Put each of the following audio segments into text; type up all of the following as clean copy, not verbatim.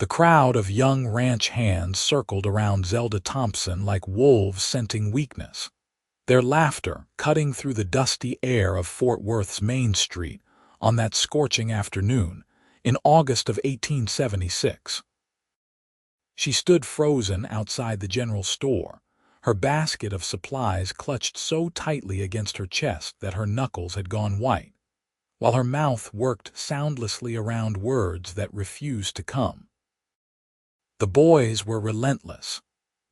The crowd of young ranch hands circled around Zelda Thompson like wolves scenting weakness, their laughter cutting through the dusty air of Fort Worth's Main Street on that scorching afternoon in August of 1876. She stood frozen outside the general store, her basket of supplies clutched so tightly against her chest that her knuckles had gone white, while her mouth worked soundlessly around words that refused to come. The boys were relentless,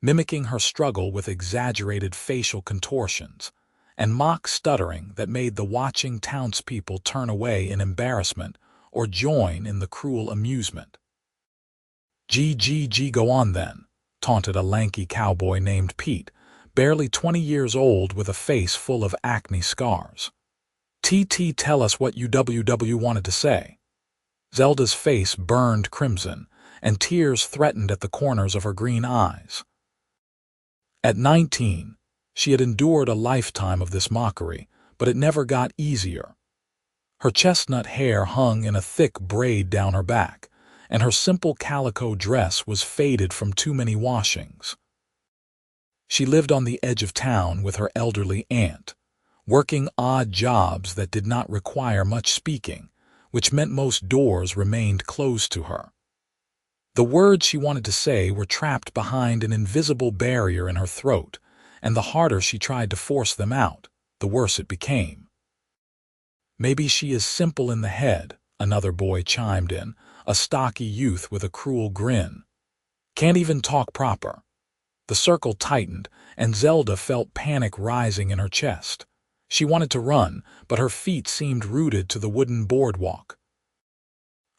mimicking her struggle with exaggerated facial contortions and mock stuttering that made the watching townspeople turn away in embarrassment or join in the cruel amusement. "Gee, go on then," taunted a lanky cowboy named Pete, barely 20 years old with a face full of acne scars. "TT, tell us what you wanted to say." Zelda's face burned crimson, and tears threatened at the corners of her green eyes. At 19, she had endured a lifetime of this mockery, but it never got easier. Her chestnut hair hung in a thick braid down her back, and her simple calico dress was faded from too many washings. She lived on the edge of town with her elderly aunt, working odd jobs that did not require much speaking, which meant most doors remained closed to her. The words she wanted to say were trapped behind an invisible barrier in her throat, and the harder she tried to force them out, the worse it became. "Maybe she is simple in the head," another boy chimed in, a stocky youth with a cruel grin. "Can't even talk proper." The circle tightened, and Zelda felt panic rising in her chest. She wanted to run, but her feet seemed rooted to the wooden boardwalk.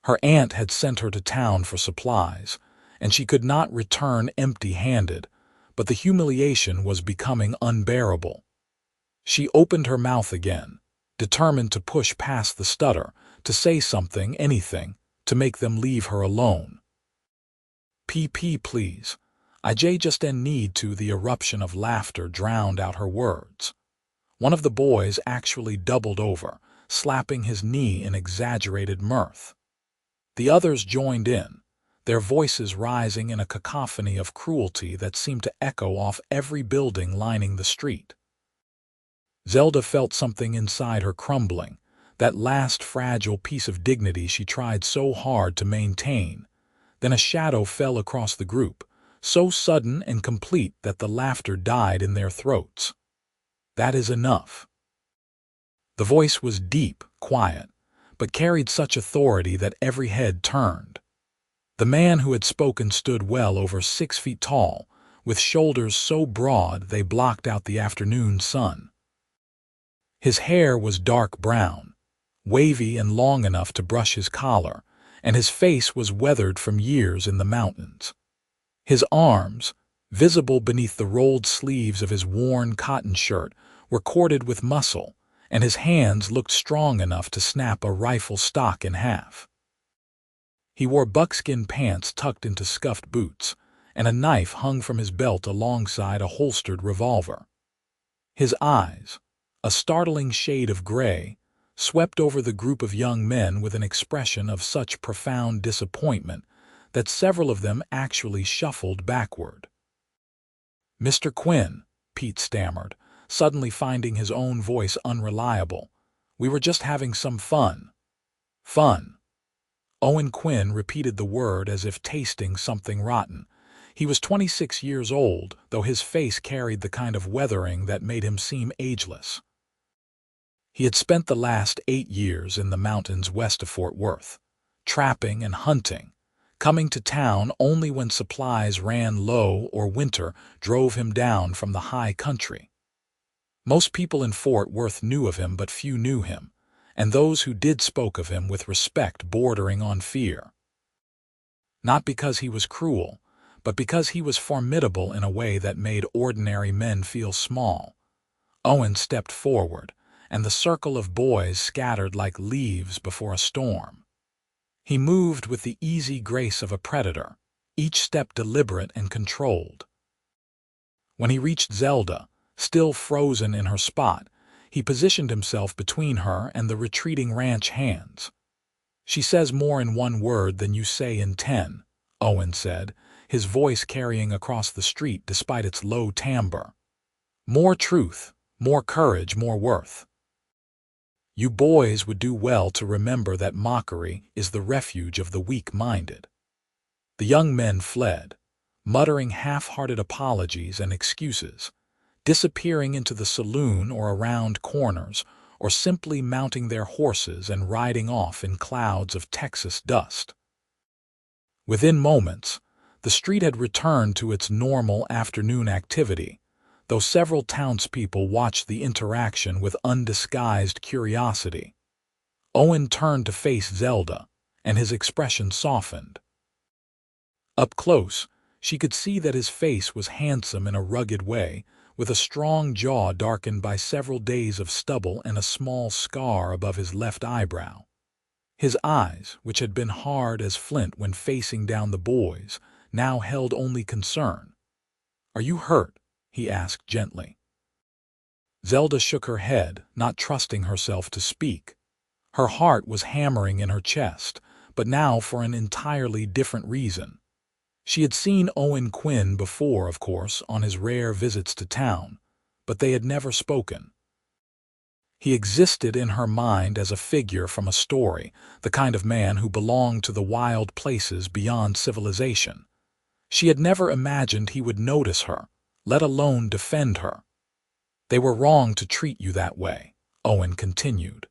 Her aunt had sent her to town for supplies, and she could not return empty-handed, but the humiliation was becoming unbearable. She opened her mouth again, determined to push past the stutter, to say something, anything, to make them leave her alone. "PP, please. I just need to." The eruption of laughter drowned out her words. One of the boys actually doubled over, slapping his knee in exaggerated mirth. The others joined in, their voices rising in a cacophony of cruelty that seemed to echo off every building lining the street. Zelda felt something inside her crumbling, that last fragile piece of dignity she tried so hard to maintain. Then a shadow fell across the group, so sudden and complete that the laughter died in their throats. "That is enough." The voice was deep, quiet, but carried such authority that every head turned. The man who had spoken stood well over 6 feet tall, with shoulders so broad they blocked out the afternoon sun. His hair was dark brown, wavy and long enough to brush his collar, and his face was weathered from years in the mountains. His arms, visible beneath the rolled sleeves of his worn cotton shirt, were corded with muscle, and his hands looked strong enough to snap a rifle stock in half. He wore buckskin pants tucked into scuffed boots, and a knife hung from his belt alongside a holstered revolver. His eyes, a startling shade of gray, swept over the group of young men with an expression of such profound disappointment that several of them actually shuffled backward. "Mr. Quinn," Pete stammered, suddenly finding his own voice unreliable. "We were just having some fun." "Fun." Owen Quinn repeated the word as if tasting something rotten. He was 26 years old, though his face carried the kind of weathering that made him seem ageless. He had spent the last 8 years in the mountains west of Fort Worth, trapping and hunting, coming to town only when supplies ran low or winter drove him down from the high country. Most people in Fort Worth knew of him, but few knew him, and those who did spoke of him with respect bordering on fear. Not because he was cruel, but because he was formidable in a way that made ordinary men feel small. Owen stepped forward, and the circle of boys scattered like leaves before a storm. He moved with the easy grace of a predator, each step deliberate and controlled. When he reached Zelda, still frozen in her spot, he positioned himself between her and the retreating ranch hands. "She says more in one word than you say in 10, Owen said, his voice carrying across the street despite its low timbre. More truth, more courage, more worth. You boys would do well to remember that mockery is the refuge of the weak-minded. The young men fled, muttering half-hearted apologies and excuses, disappearing into the saloon or around corners, or simply mounting their horses and riding off in clouds of Texas dust. Within moments, the street had returned to its normal afternoon activity, though several townspeople watched the interaction with undisguised curiosity. Owen turned to face Zelda, and his expression softened. Up close, she could see that his face was handsome in a rugged way, with a strong jaw darkened by several days of stubble and a small scar above his left eyebrow. His eyes, which had been hard as flint when facing down the boys, now held only concern. "Are you hurt?" he asked gently. Zelda shook her head, not trusting herself to speak. Her heart was hammering in her chest, but now for an entirely different reason. She had seen Owen Quinn before, of course, on his rare visits to town, but they had never spoken. He existed in her mind as a figure from a story, the kind of man who belonged to the wild places beyond civilization. She had never imagined he would notice her, let alone defend her. "They were wrong to treat you that way," Owen continued.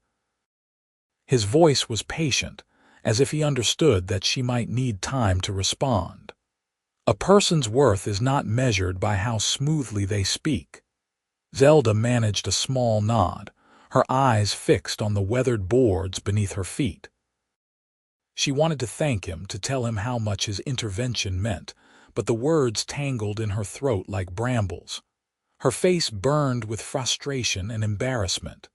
His voice was patient, as if he understood that she might need time to respond. A person's worth is not measured by how smoothly they speak. Zelda managed a small nod, her eyes fixed on the weathered boards beneath her feet. She wanted to thank him, to tell him how much his intervention meant, but the words tangled in her throat like brambles. Her face burned with frustration and embarrassment.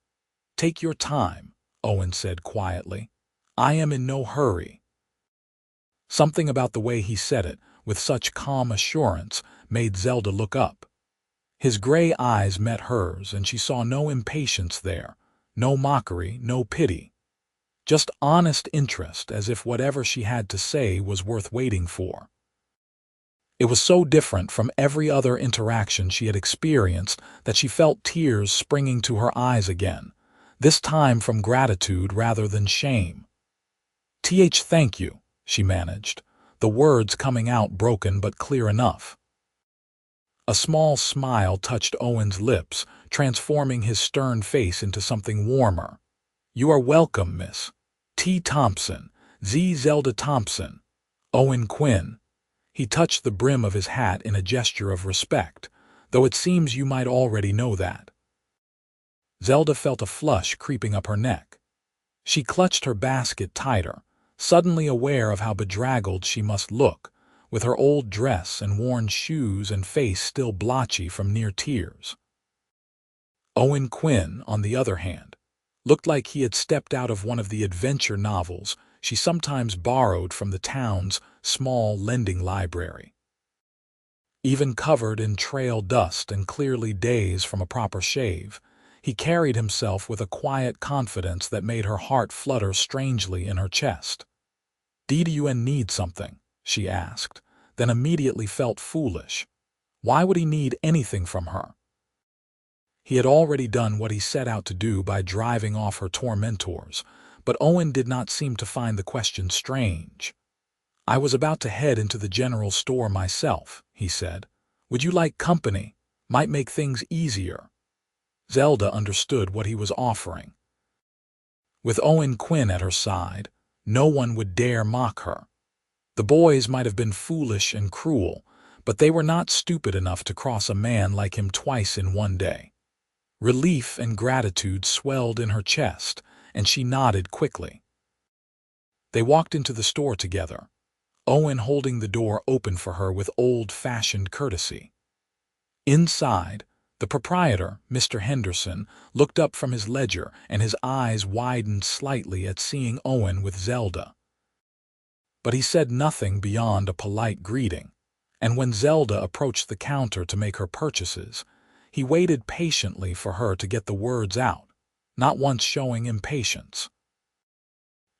"Take your time," Owen said quietly. "I am in no hurry." Something about the way he said it, with such calm assurance, made Zelda look up. His gray eyes met hers, and she saw no impatience there, no mockery, no pity. Just honest interest, as if whatever she had to say was worth waiting for. It was so different from every other interaction she had experienced that she felt tears springing to her eyes again, this time from gratitude rather than shame. "Thank you," she managed, the words coming out broken but clear enough. A small smile touched Owen's lips, transforming his stern face into something warmer. "You are welcome, Miss T. Thompson, Zelda Thompson. Owen Quinn." He touched the brim of his hat in a gesture of respect, though it seems you might already know that. Zelda felt a flush creeping up her neck. She clutched her basket tighter, suddenly aware of how bedraggled she must look, with her old dress and worn shoes and face still blotchy from near tears. Owen Quinn, on the other hand, looked like he had stepped out of one of the adventure novels she sometimes borrowed from the town's small lending library. Even covered in trail dust and clearly dazed from a proper shave, he carried himself with a quiet confidence that made her heart flutter strangely in her chest. "Do you need something?" she asked, then immediately felt foolish. Why would he need anything from her? He had already done what he set out to do by driving off her tormentors, but Owen did not seem to find the question strange. "I was about to head into the general store myself," he said. "Would you like company? Might make things easier." Zelda understood what he was offering. With Owen Quinn at her side, no one would dare mock her. The boys might have been foolish and cruel, but they were not stupid enough to cross a man like him twice in one day. Relief and gratitude swelled in her chest, and she nodded quickly. They walked into the store together, Owen holding the door open for her with old-fashioned courtesy. Inside, the proprietor, Mr. Henderson, looked up from his ledger, and his eyes widened slightly at seeing Owen with Zelda. But he said nothing beyond a polite greeting, and when Zelda approached the counter to make her purchases, he waited patiently for her to get the words out, not once showing impatience.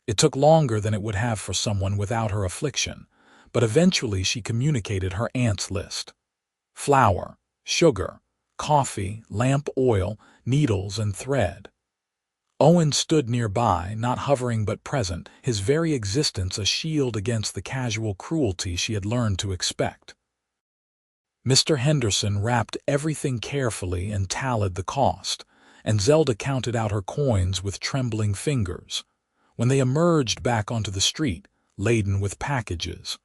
It took longer than it would have for someone without her affliction, but eventually she communicated her aunt's list. Flour, sugar, coffee, lamp oil, needles, and thread. Owen stood nearby, not hovering but present, his very existence a shield against the casual cruelty she had learned to expect. Mr. Henderson wrapped everything carefully and tallied the cost, and Zelda counted out her coins with trembling fingers. When they emerged back onto the street, laden with packages,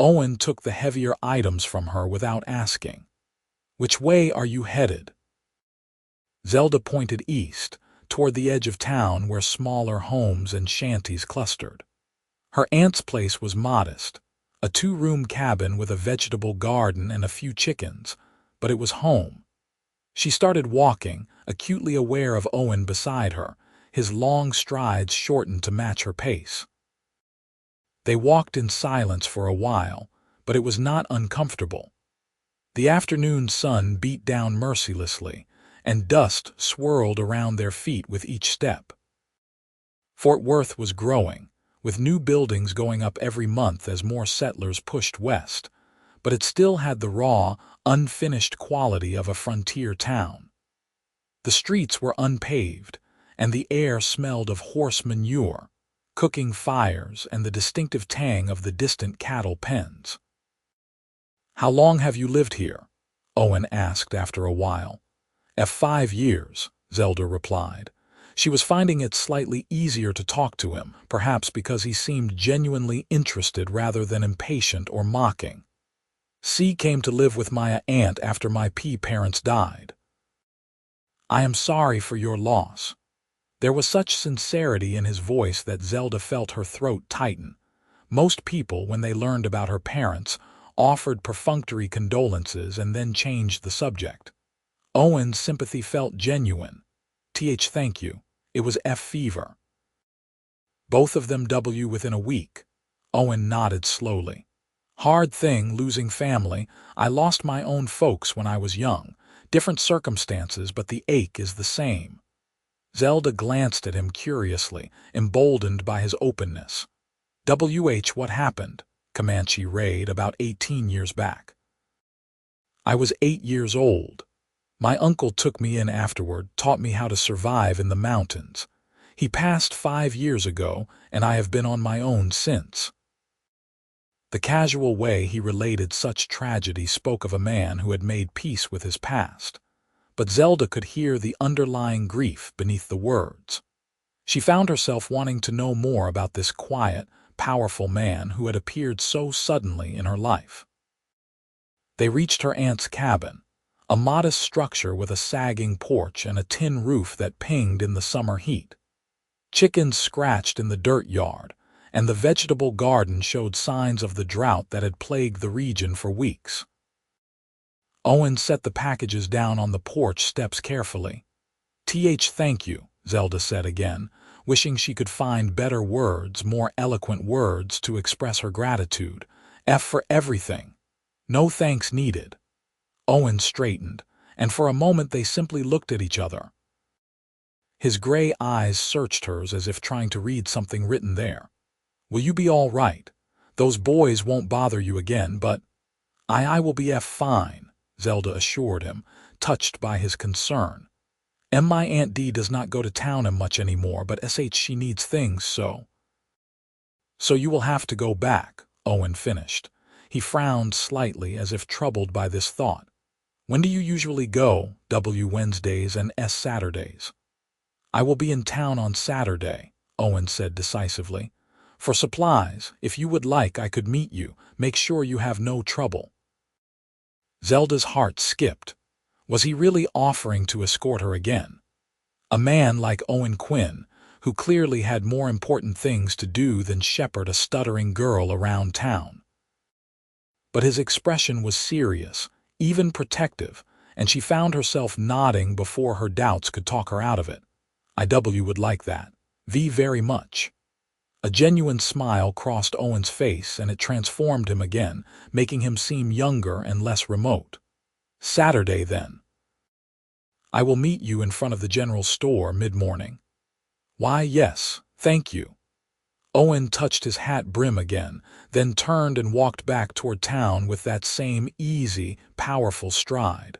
Owen took the heavier items from her without asking. "Which way are you headed?" Zelda pointed east, toward the edge of town where smaller homes and shanties clustered. Her aunt's place was modest, a two-room cabin with a vegetable garden and a few chickens, but it was home. She started walking, acutely aware of Owen beside her, his long strides shortened to match her pace. They walked in silence for a while, but it was not uncomfortable. The afternoon sun beat down mercilessly, and dust swirled around their feet with each step. Fort Worth was growing, with new buildings going up every month as more settlers pushed west, but it still had the raw, unfinished quality of a frontier town. The streets were unpaved, and the air smelled of horse manure, cooking fires, and the distinctive tang of the distant cattle pens. "How long have you lived here?" Owen asked after a while. 5 years," Zelda replied. She was finding it slightly easier to talk to him, perhaps because he seemed genuinely interested rather than impatient or mocking. "C came to live with my aunt after my parents died." "I am sorry for your loss." There was such sincerity in his voice that Zelda felt her throat tighten. Most people, when they learned about her parents, offered perfunctory condolences and then changed the subject. Owen's sympathy felt genuine. Thank you. It was fever. Both of them within a week. Owen nodded slowly. "Hard thing, losing family. I lost my own folks when I was young. Different circumstances, but the ache is the same." Zelda glanced at him curiously, emboldened by his openness. What happened?" Comanche raid about 18 years back. "I was 8 years old. My uncle took me in afterward, taught me how to survive in the mountains. He passed 5 years ago, and I have been on my own since." The casual way he related such tragedy spoke of a man who had made peace with his past. But Zelda could hear the underlying grief beneath the words. She found herself wanting to know more about this quiet, powerful man who had appeared so suddenly in her life. They reached her aunt's cabin, a modest structure with a sagging porch and a tin roof that pinged in the summer heat. Chickens scratched in the dirt yard, and the vegetable garden showed signs of the drought that had plagued the region for weeks. Owen set the packages down on the porch steps carefully. Thank you," Zelda said again, wishing she could find better words, more eloquent words to express her gratitude. For everything. No thanks needed." Owen straightened, and for a moment they simply looked at each other. His gray eyes searched hers as if trying to read something written there. "Will you be all right? Those boys won't bother you again, but—" I will be fine," Zelda assured him, touched by his concern. "My Aunt D does not go to town much anymore, but she needs things, so—" "So you will have to go back," Owen finished. He frowned slightly as if troubled by this thought. "When do you usually go, Wednesdays and Saturdays?" "I will be in town on Saturday," Owen said decisively. "For supplies, if you would like, I could meet you. Make sure you have no trouble." Zelda's heart skipped. Was he really offering to escort her again? A man like Owen Quinn, who clearly had more important things to do than shepherd a stuttering girl around town. But his expression was serious, even protective, and she found herself nodding before her doubts could talk her out of it. "I would like that. Very much." A genuine smile crossed Owen's face, and it transformed him again, making him seem younger and less remote. "Saturday, then. I will meet you in front of the general store mid-morning." "Why, yes, thank you." Owen touched his hat brim again, then turned and walked back toward town with that same easy, powerful stride.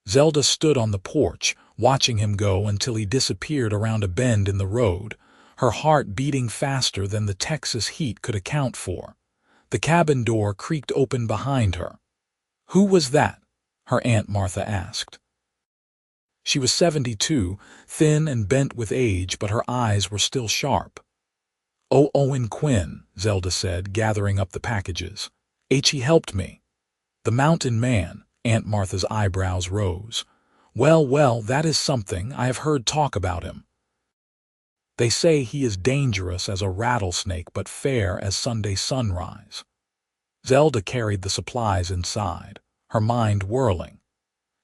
Zelda stood on the porch, watching him go until he disappeared around a bend in the road, her heart beating faster than the Texas heat could account for. The cabin door creaked open behind her. "Who was that?" her Aunt Martha asked. She was 72, thin and bent with age, but her eyes were still sharp. "Oh, Owen Quinn," Zelda said, gathering up the packages. "He helped me." "The mountain man," Aunt Martha's eyebrows rose. Well, well, that is something. I have heard talk about him. They say he is dangerous as a rattlesnake but fair as Sunday sunrise." Zelda carried the supplies inside, her mind whirling.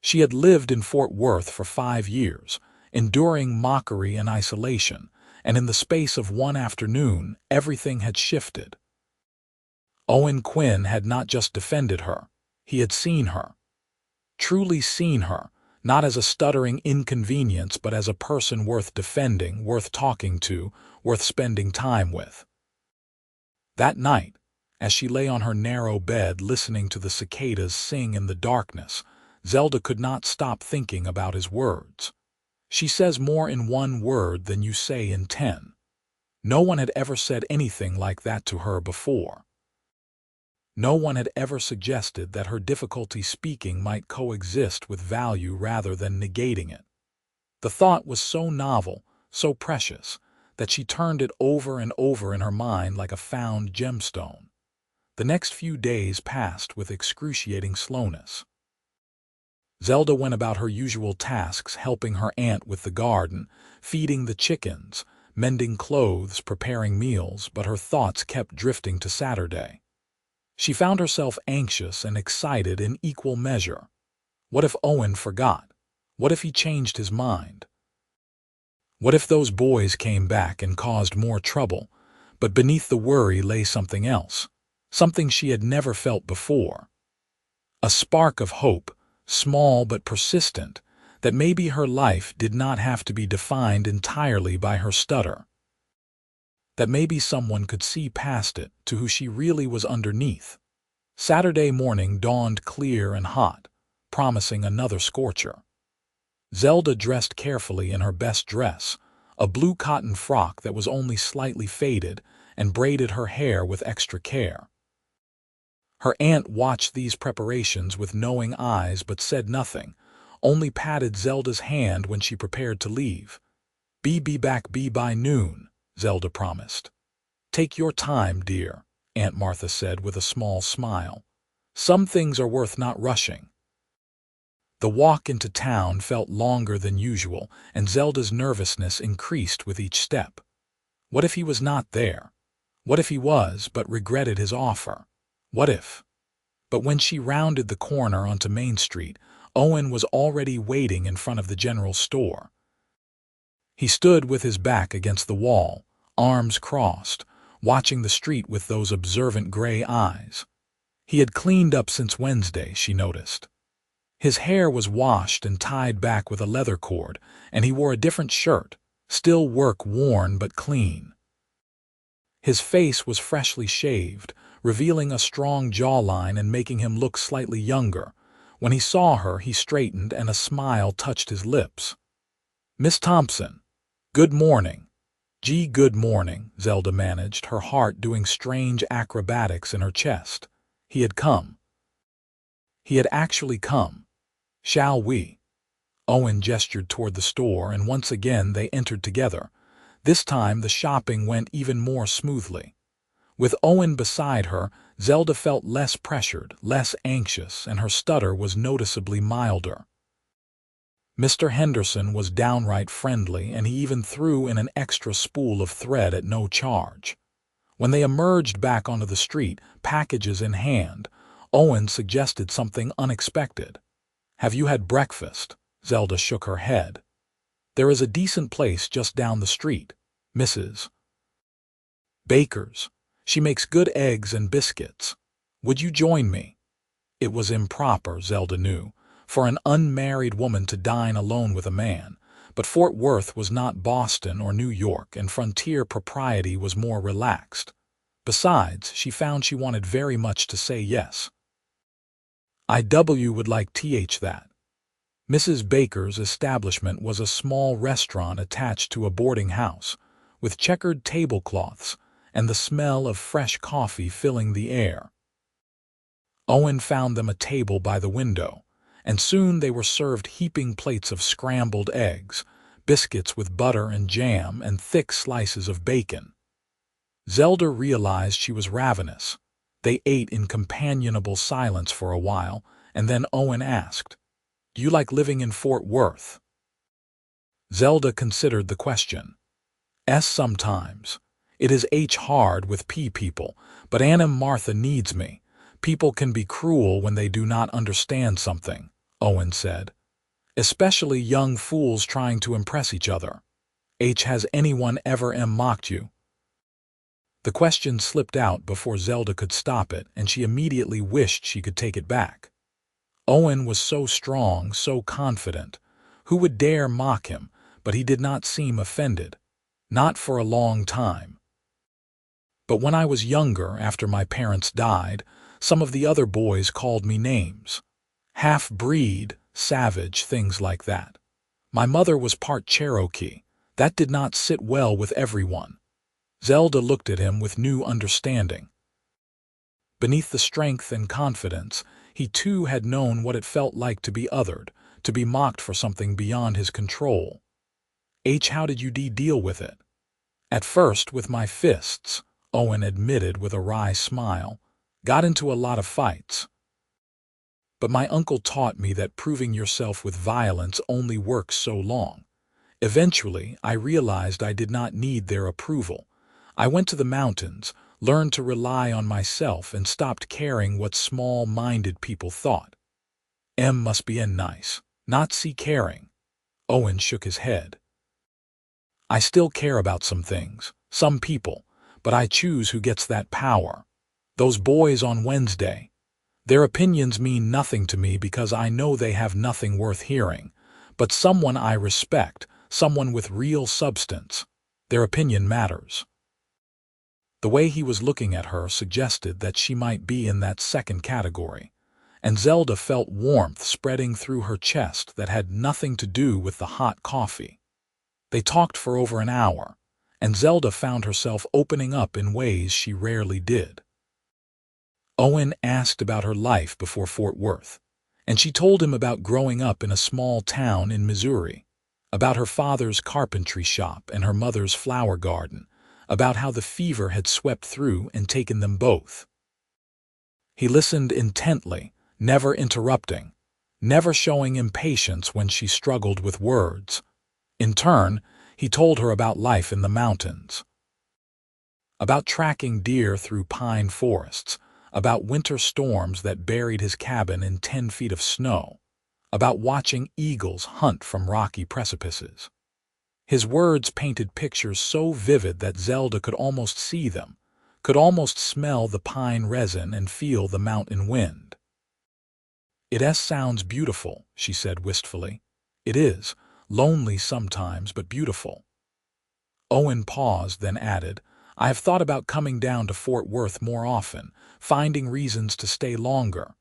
She had lived in Fort Worth for 5 years, enduring mockery and isolation, and in the space of one afternoon, everything had shifted. Owen Quinn had not just defended her, he had seen her. Truly seen her, not as a stuttering inconvenience but as a person worth defending, worth talking to, worth spending time with. That night, as she lay on her narrow bed listening to the cicadas sing in the darkness, Zelda could not stop thinking about his words. She says more in one word than you say in 10. No one had ever said anything like that to her before. No one had ever suggested that her difficulty speaking might coexist with value rather than negating it. The thought was so novel, so precious, that she turned it over and over in her mind like a found gemstone. The next few days passed with excruciating slowness. Zelda went about her usual tasks, helping her aunt with the garden, feeding the chickens, mending clothes, preparing meals, but her thoughts kept drifting to Saturday. She found herself anxious and excited in equal measure. What if Owen forgot? What if he changed his mind? What if those boys came back and caused more trouble? But beneath the worry lay something else, something she had never felt before. A spark of hope, small but persistent, that maybe her life did not have to be defined entirely by her stutter. That maybe someone could see past it to who she really was underneath. Saturday morning dawned clear and hot, promising another scorcher. Zelda dressed carefully in her best dress, a blue cotton frock that was only slightly faded, and braided her hair with extra care. Her aunt watched these preparations with knowing eyes but said nothing, only patted Zelda's hand when she prepared to leave. Be back by noon," Zelda promised. "Take your time, dear," Aunt Martha said with a small smile. "Some things are worth not rushing." The walk into town felt longer than usual, and Zelda's nervousness increased with each step. What if he was not there? What if he was, but regretted his offer? What if? But when she rounded the corner onto Main Street, Owen was already waiting in front of the general store. He stood with his back against the wall, arms crossed, watching the street with those observant gray eyes. He had cleaned up since Wednesday, she noticed. His hair was washed and tied back with a leather cord, and he wore a different shirt, still work-worn but clean. His face was freshly shaved, revealing a strong jawline and making him look slightly younger. When he saw her, he straightened and a smile touched his lips. "Miss Thompson, good morning." "Gee, good morning," Zelda managed, her heart doing strange acrobatics in her chest. He had come. He had actually come. "Shall we?" Owen gestured toward the store, and once again they entered together. This time the shopping went even more smoothly. With Owen beside her, Zelda felt less pressured, less anxious, and her stutter was noticeably milder. Mr. Henderson was downright friendly, and he even threw in an extra spool of thread at no charge. When they emerged back onto the street, packages in hand, Owen suggested something unexpected. "Have you had breakfast?" Zelda shook her head. "There is a decent place just down the street, Mrs. Baker's. She makes good eggs and biscuits. Would you join me?" It was improper, Zelda knew, for an unmarried woman to dine alone with a man, But Fort Worth was not Boston or New York, and frontier propriety was more relaxed. Besides, she found she wanted very much to say yes. IW would like that. Mrs. Baker's establishment was a small restaurant attached to a boarding house, with checkered tablecloths and the smell of fresh coffee filling the air. Owen found them a table by the window, and soon they were served heaping plates of scrambled eggs, biscuits with butter and jam, and thick slices of bacon. Zelda realized she was ravenous. They ate in companionable silence for a while, and then Owen asked, "Do you like living in Fort Worth?" Zelda considered the question. Sometimes. It is hard with people, but Aunt Martha needs me. People can be cruel when they do not understand something, Owen said. Especially young fools trying to impress each other. Has anyone ever mocked you? The question slipped out before Zelda could stop it, and she immediately wished she could take it back. Owen was so strong, so confident. Who would dare mock him? But he did not seem offended. Not for a long time. But when I was younger, after my parents died, some of the other boys called me names. Half-breed, savage, things like that. My mother was part Cherokee. That did not sit well with everyone. Zelda looked at him with new understanding. Beneath the strength and confidence, he too had known what it felt like to be othered, to be mocked for something beyond his control. How did you deal with it? At first, with my fists, Owen admitted with a wry smile. Got into a lot of fights. But my uncle taught me that proving yourself with violence only works so long. Eventually, I realized I did not need their approval. I went to the mountains, learned to rely on myself, and stopped caring what small-minded people thought. Must be nice, not caring. Owen shook his head. I still care about some things, some people, but I choose who gets that power. Those boys on Wednesday. Their opinions mean nothing to me because I know they have nothing worth hearing. But someone I respect, someone with real substance, their opinion matters. The way he was looking at her suggested that she might be in that second category, and Zelda felt warmth spreading through her chest that had nothing to do with the hot coffee. They talked for over an hour, and Zelda found herself opening up in ways she rarely did. Owen asked about her life before Fort Worth, and she told him about growing up in a small town in Missouri, about her father's carpentry shop and her mother's flower garden, about how the fever had swept through and taken them both. He listened intently, never interrupting, never showing impatience when she struggled with words. In turn, he told her about life in the mountains, about tracking deer through pine forests, about winter storms that buried his cabin in 10 feet of snow, about watching eagles hunt from rocky precipices. His words painted pictures so vivid that Zelda could almost see them, could almost smell the pine resin and feel the mountain wind. It sounds beautiful, she said wistfully. It is, lonely sometimes, but beautiful. Owen paused, then added, I have thought about coming down to Fort Worth more often, finding reasons to stay longer.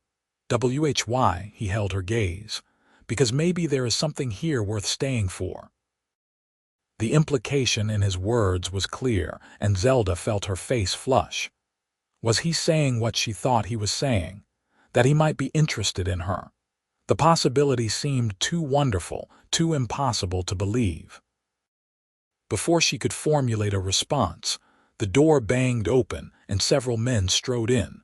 Why, he held her gaze, because maybe there is something here worth staying for. The implication in his words was clear, and Zelda felt her face flush. Was he saying what she thought he was saying? That he might be interested in her? The possibility seemed too wonderful, too impossible to believe. Before she could formulate a response, the door banged open and several men strode in.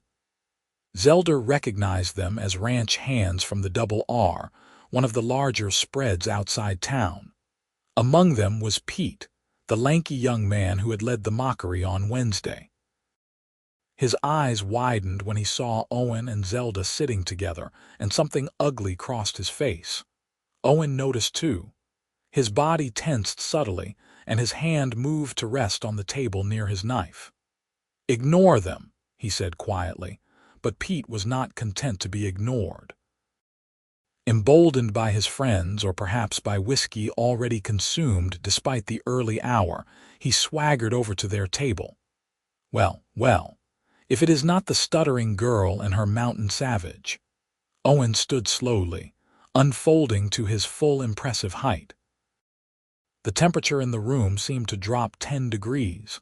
Zelda recognized them as ranch hands from the Double R, one of the larger spreads outside town. Among them was Pete, the lanky young man who had led the mockery on Wednesday. His eyes widened when he saw Owen and Zelda sitting together, and something ugly crossed his face. Owen noticed too. His body tensed subtly, and his hand moved to rest on the table near his knife. Ignore them, he said quietly, but Pete was not content to be ignored. Emboldened by his friends or perhaps by whiskey already consumed despite the early hour, he swaggered over to their table. Well, well, if it is not the stuttering girl and her mountain savage. Owen stood slowly, unfolding to his full impressive height. The temperature in the room seemed to drop 10 degrees.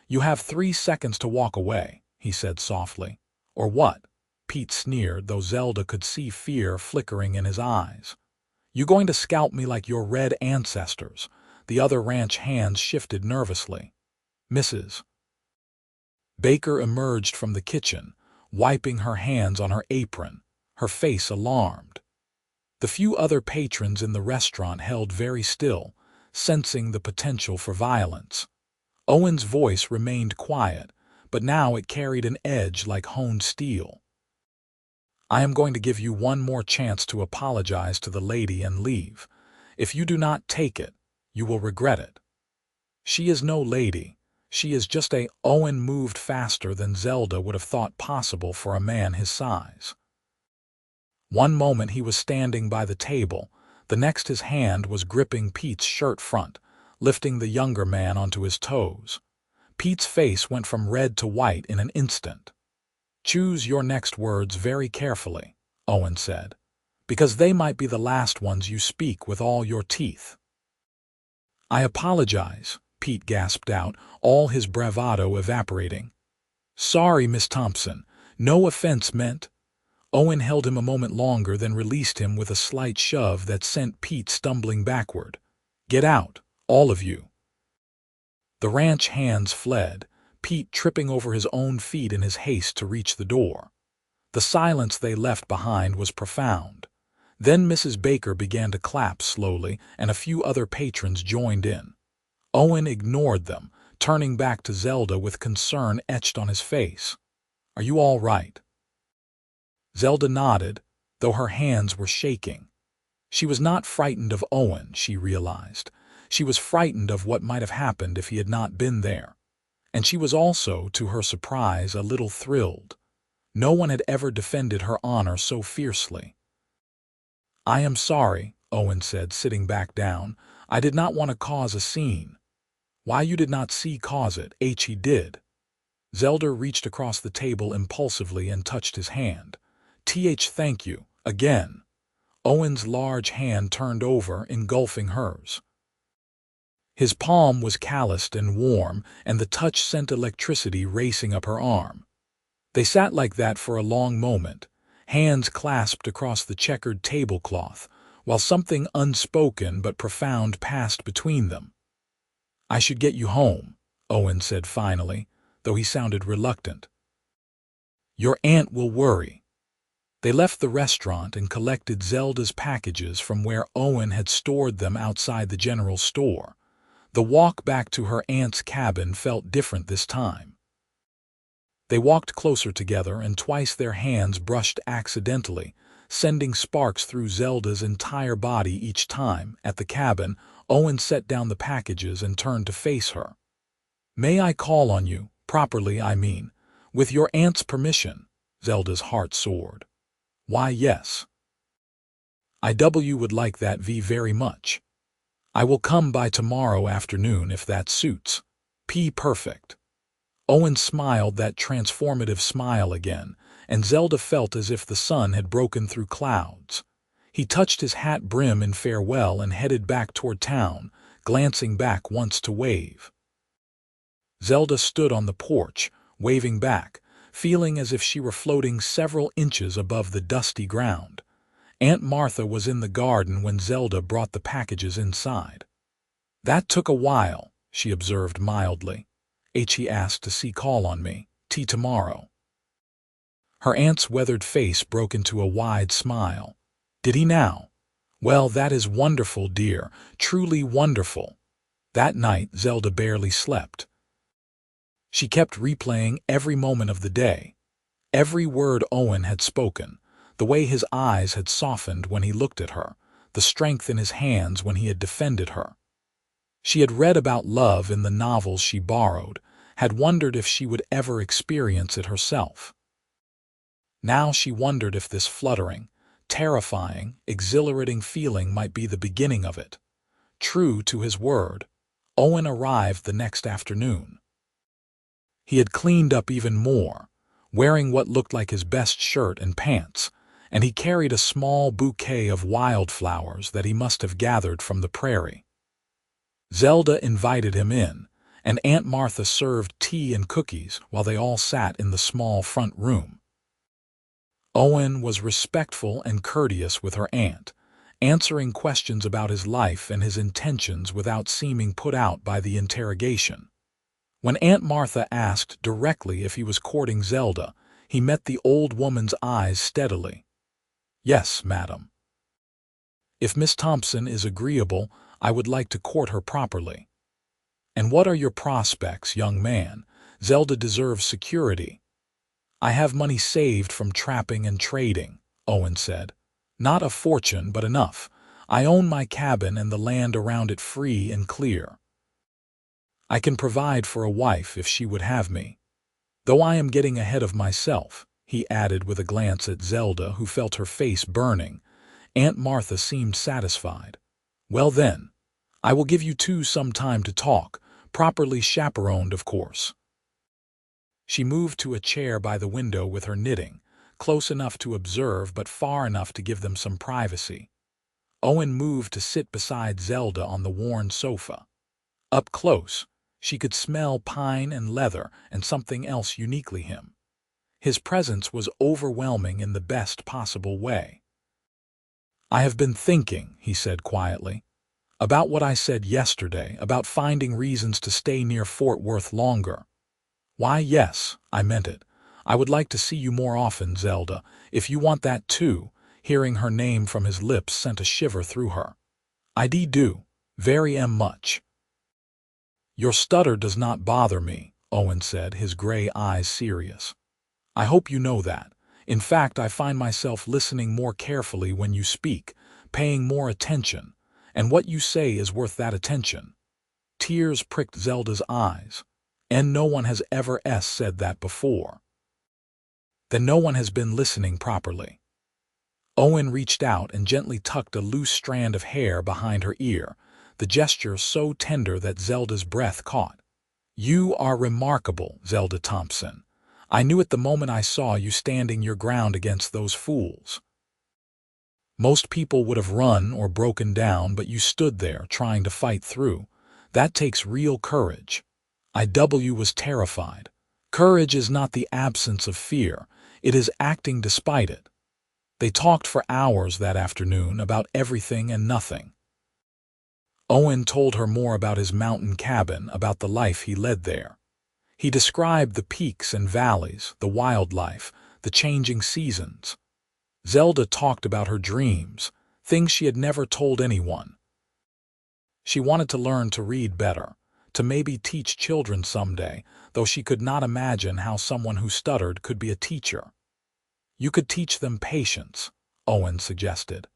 "You have 3 seconds to walk away," he said softly. "Or what?" Pete sneered, though Zelda could see fear flickering in his eyes. "You going to scalp me like your red ancestors?" The other ranch hands shifted nervously. "Mrs. Baker emerged from the kitchen, wiping her hands on her apron, her face alarmed. The few other patrons in the restaurant held very still, sensing the potential for violence. Owen's voice remained quiet, but now it carried an edge like honed steel. "I am going to give you one more chance to apologize to the lady and leave. If you do not take it, you will regret it. She is no lady. She is just a—" Owen moved faster than Zelda would have thought possible for a man his size. One moment he was standing by the table, the next his hand was gripping Pete's shirt front, lifting the younger man onto his toes. Pete's face went from red to white in an instant. "Choose your next words very carefully," Owen said, "because they might be the last ones you speak with all your teeth." "I apologize," Pete gasped out, all his bravado evaporating. "Sorry, Miss Thompson. No offense meant—" Owen held him a moment longer, then released him with a slight shove that sent Pete stumbling backward. "Get out, all of you." The ranch hands fled, Pete tripping over his own feet in his haste to reach the door. The silence they left behind was profound. Then Mrs. Baker began to clap slowly, and a few other patrons joined in. Owen ignored them, turning back to Zelda with concern etched on his face. "Are you all right?" Zelda nodded, though her hands were shaking. She was not frightened of Owen, she realized. She was frightened of what might have happened if he had not been there. And she was also, to her surprise, a little thrilled. No one had ever defended her honor so fiercely. "I am sorry," Owen said, sitting back down. "I did not want to cause a scene." "Why you did not see cause it, he did." Zelda reached across the table impulsively and touched his hand. Thank you, again." Owen's large hand turned over, engulfing hers. His palm was calloused and warm, and the touch sent electricity racing up her arm. They sat like that for a long moment, hands clasped across the checkered tablecloth, while something unspoken but profound passed between them. "I should get you home," Owen said finally, though he sounded reluctant. "Your aunt will worry." They left the restaurant and collected Zelda's packages from where Owen had stored them outside the general store. The walk back to her aunt's cabin felt different this time. They walked closer together, and twice their hands brushed accidentally, sending sparks through Zelda's entire body each time. At the cabin, Owen set down the packages and turned to face her. "May I call on you, properly I mean, with your aunt's permission?" Zelda's heart soared. "Why, yes. I would like that very much. I will come by tomorrow afternoon if that suits. Perfect." Owen smiled that transformative smile again, and Zelda felt as if the sun had broken through clouds. He touched his hat brim in farewell and headed back toward town, glancing back once to wave. Zelda stood on the porch, waving back, feeling as if she were floating several inches above the dusty ground. Aunt Martha was in the garden when Zelda brought the packages inside. "That took a while," she observed mildly. "He asked to see call on me, tomorrow." Her aunt's weathered face broke into a wide smile. "Did he now? Well, that is wonderful, dear, truly wonderful." That night, Zelda barely slept. She kept replaying every moment of the day, every word Owen had spoken, the way his eyes had softened when he looked at her, the strength in his hands when he had defended her. She had read about love in the novels she borrowed, had wondered if she would ever experience it herself. Now she wondered if this fluttering, terrifying, exhilarating feeling might be the beginning of it. True to his word, Owen arrived the next afternoon. He had cleaned up even more, wearing what looked like his best shirt and pants, and he carried a small bouquet of wildflowers that he must have gathered from the prairie. Zelda invited him in, and Aunt Martha served tea and cookies while they all sat in the small front room. Owen was respectful and courteous with her aunt, answering questions about his life and his intentions without seeming put out by the interrogation. When Aunt Martha asked directly if he was courting Zelda, he met the old woman's eyes steadily. "Yes, madam. If Miss Thompson is agreeable, I would like to court her properly." "And what are your prospects, young man? Zelda deserves security." "I have money saved from trapping and trading," Owen said. "Not a fortune, but enough. I own my cabin and the land around it free and clear. I can provide for a wife if she would have me. Though I am getting ahead of myself," he added with a glance at Zelda, who felt her face burning. Aunt Martha seemed satisfied. "Well then, I will give you two some time to talk, properly chaperoned, of course." She moved to a chair by the window with her knitting, close enough to observe but far enough to give them some privacy. Owen moved to sit beside Zelda on the worn sofa. Up close, she could smell pine and leather and something else uniquely him. His presence was overwhelming in the best possible way. "I have been thinking," he said quietly, "about what I said yesterday, about finding reasons to stay near Fort Worth longer. Why, yes, I meant it. I would like to see you more often, Zelda, if you want that too." Hearing her name from his lips sent a shiver through her. "I do, very much." "Your stutter does not bother me," Owen said, his gray eyes serious. "I hope you know that. In fact, I find myself listening more carefully when you speak, paying more attention, and what you say is worth that attention." Tears pricked Zelda's eyes. "And no one has ever said that before." "Then no one has been listening properly." Owen reached out and gently tucked a loose strand of hair behind her ear, the gesture so tender that Zelda's breath caught. "You are remarkable, Zelda Thompson. I knew it the moment I saw you standing your ground against those fools. Most people would have run or broken down, but you stood there trying to fight through. That takes real courage." I.W. was terrified. Courage is not the absence of fear, it is acting despite it. They talked for hours that afternoon about everything and nothing. Owen told her more about his mountain cabin, about the life he led there. He described the peaks and valleys, the wildlife, the changing seasons. Zelda talked about her dreams, things she had never told anyone. She wanted to learn to read better, to maybe teach children someday, though she could not imagine how someone who stuttered could be a teacher. "You could teach them patience," Owen suggested,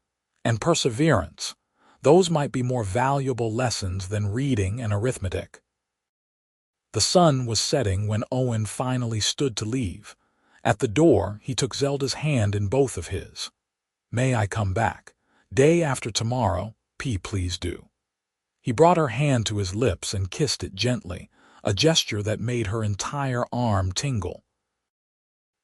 "and perseverance. Those might be more valuable lessons than reading and arithmetic." The sun was setting when Owen finally stood to leave. At the door, he took Zelda's hand in both of his. "May I come back? Day after tomorrow, please do." He brought her hand to his lips and kissed it gently, a gesture that made her entire arm tingle.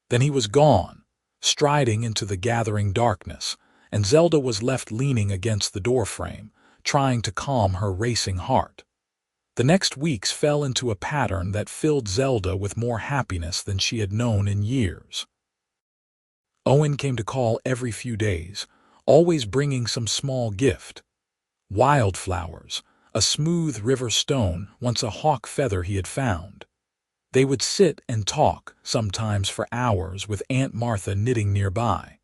Then he was gone, striding into the gathering darkness, and Zelda was left leaning against the doorframe, trying to calm her racing heart. The next weeks fell into a pattern that filled Zelda with more happiness than she had known in years. Owen came to call every few days, always bringing some small gift. Wildflowers, a smooth river stone, once a hawk feather he had found. They would sit and talk, sometimes for hours, with Aunt Martha knitting nearby.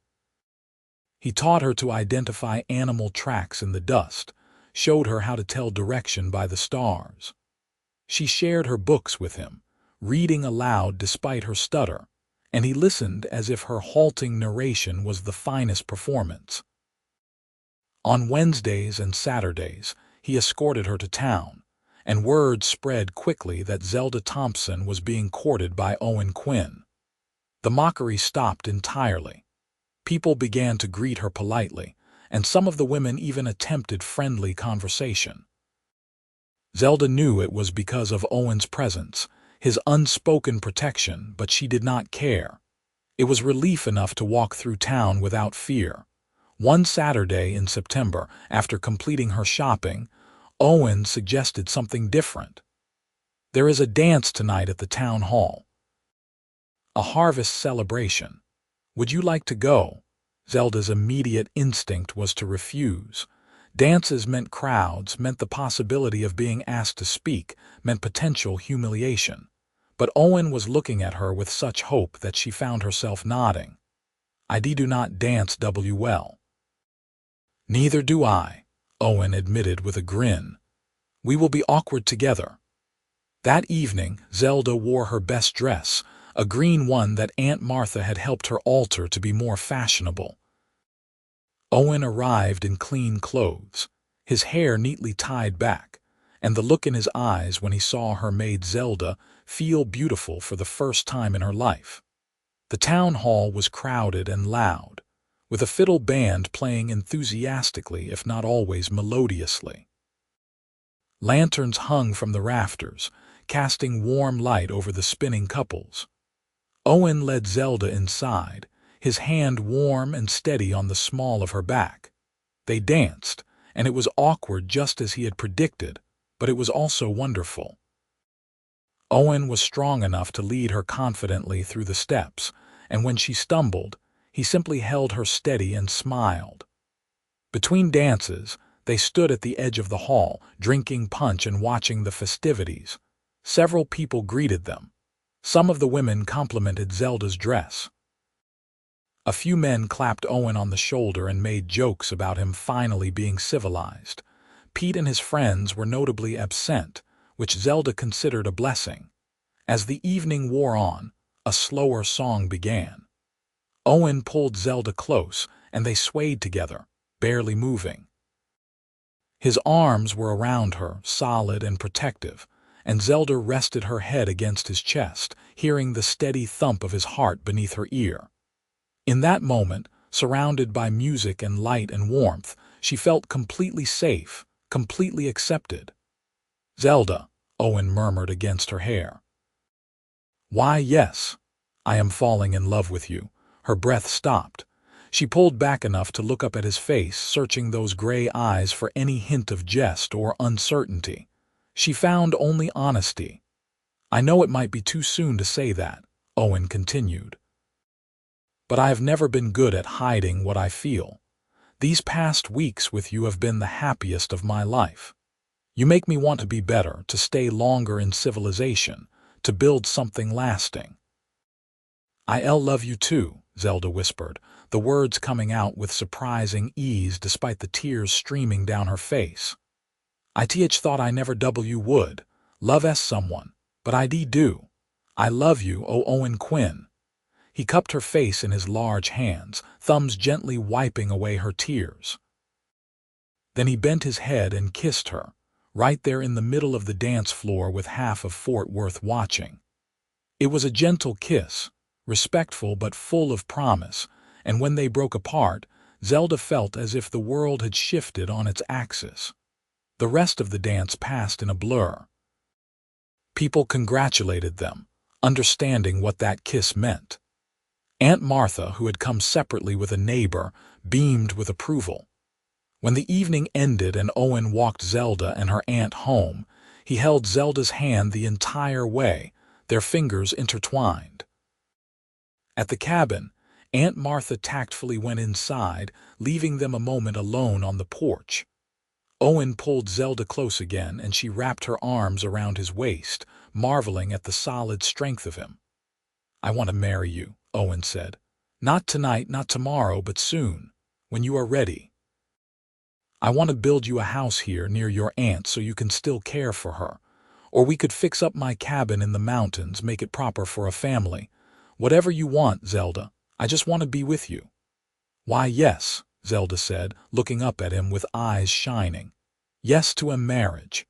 He taught her to identify animal tracks in the dust, showed her how to tell direction by the stars. She shared her books with him, reading aloud despite her stutter, and he listened as if her halting narration was the finest performance. On Wednesdays and Saturdays, he escorted her to town, and word spread quickly that Zelda Thompson was being courted by Owen Quinn. The mockery stopped entirely. People began to greet her politely, and some of the women even attempted friendly conversation. Zelda knew it was because of Owen's presence, his unspoken protection, but she did not care. It was relief enough to walk through town without fear. One Saturday in September, after completing her shopping, Owen suggested something different. "There is a dance tonight at the town hall. A harvest celebration. Would you like to go?" Zelda's immediate instinct was to refuse. Dances meant crowds, meant the possibility of being asked to speak, meant potential humiliation. But Owen was looking at her with such hope that she found herself nodding. "I do not dance well." "Neither do I," Owen admitted with a grin. "We will be awkward together." That evening, Zelda wore her best dress, a green one that Aunt Martha had helped her alter to be more fashionable. Owen arrived in clean clothes, his hair neatly tied back, and the look in his eyes when he saw her made Zelda feel beautiful for the first time in her life. The town hall was crowded and loud, with a fiddle band playing enthusiastically if not always melodiously. Lanterns hung from the rafters, casting warm light over the spinning couples. Owen led Zelda inside, his hand warm and steady on the small of her back. They danced, and it was awkward just as he had predicted, but it was also wonderful. Owen was strong enough to lead her confidently through the steps, and when she stumbled, he simply held her steady and smiled. Between dances, they stood at the edge of the hall, drinking punch and watching the festivities. Several people greeted them. Some of the women complimented Zelda's dress. A few men clapped Owen on the shoulder and made jokes about him finally being civilized. Pete and his friends were notably absent, which Zelda considered a blessing. As the evening wore on, a slower song began. Owen pulled Zelda close, and they swayed together, barely moving. His arms were around her, solid and protective, and Zelda rested her head against his chest, hearing the steady thump of his heart beneath her ear. In that moment, surrounded by music and light and warmth, she felt completely safe, completely accepted. "Zelda," Owen murmured against her hair. "Why, yes. I am falling in love with you." Her breath stopped. She pulled back enough to look up at his face, searching those gray eyes for any hint of jest or uncertainty. She found only honesty. "I know it might be too soon to say that," Owen continued. "But I have never been good at hiding what I feel. These past weeks with you have been the happiest of my life. You make me want to be better, to stay longer in civilization, to build something lasting." "I love you too," Zelda whispered, the words coming out with surprising ease despite the tears streaming down her face. "I thought I never would love someone, but I do. I love you, oh Owen Quinn." He cupped her face in his large hands, thumbs gently wiping away her tears. Then he bent his head and kissed her, right there in the middle of the dance floor with half of Fort Worth watching. It was a gentle kiss, respectful but full of promise, and when they broke apart, Zelda felt as if the world had shifted on its axis. The rest of the dance passed in a blur. People congratulated them, understanding what that kiss meant. Aunt Martha, who had come separately with a neighbor, beamed with approval. When the evening ended and Owen walked Zelda and her aunt home, he held Zelda's hand the entire way, their fingers intertwined. At the cabin, Aunt Martha tactfully went inside, leaving them a moment alone on the porch. Owen pulled Zelda close again, and she wrapped her arms around his waist, marveling at the solid strength of him. "I want to marry you," Owen said. "Not tonight, not tomorrow, but soon, when you are ready. I want to build you a house here near your aunt so you can still care for her. Or we could fix up my cabin in the mountains, make it proper for a family. Whatever you want, Zelda, I just want to be with you." "Why, yes," Zelda said, looking up at him with eyes shining. "Yes to a marriage.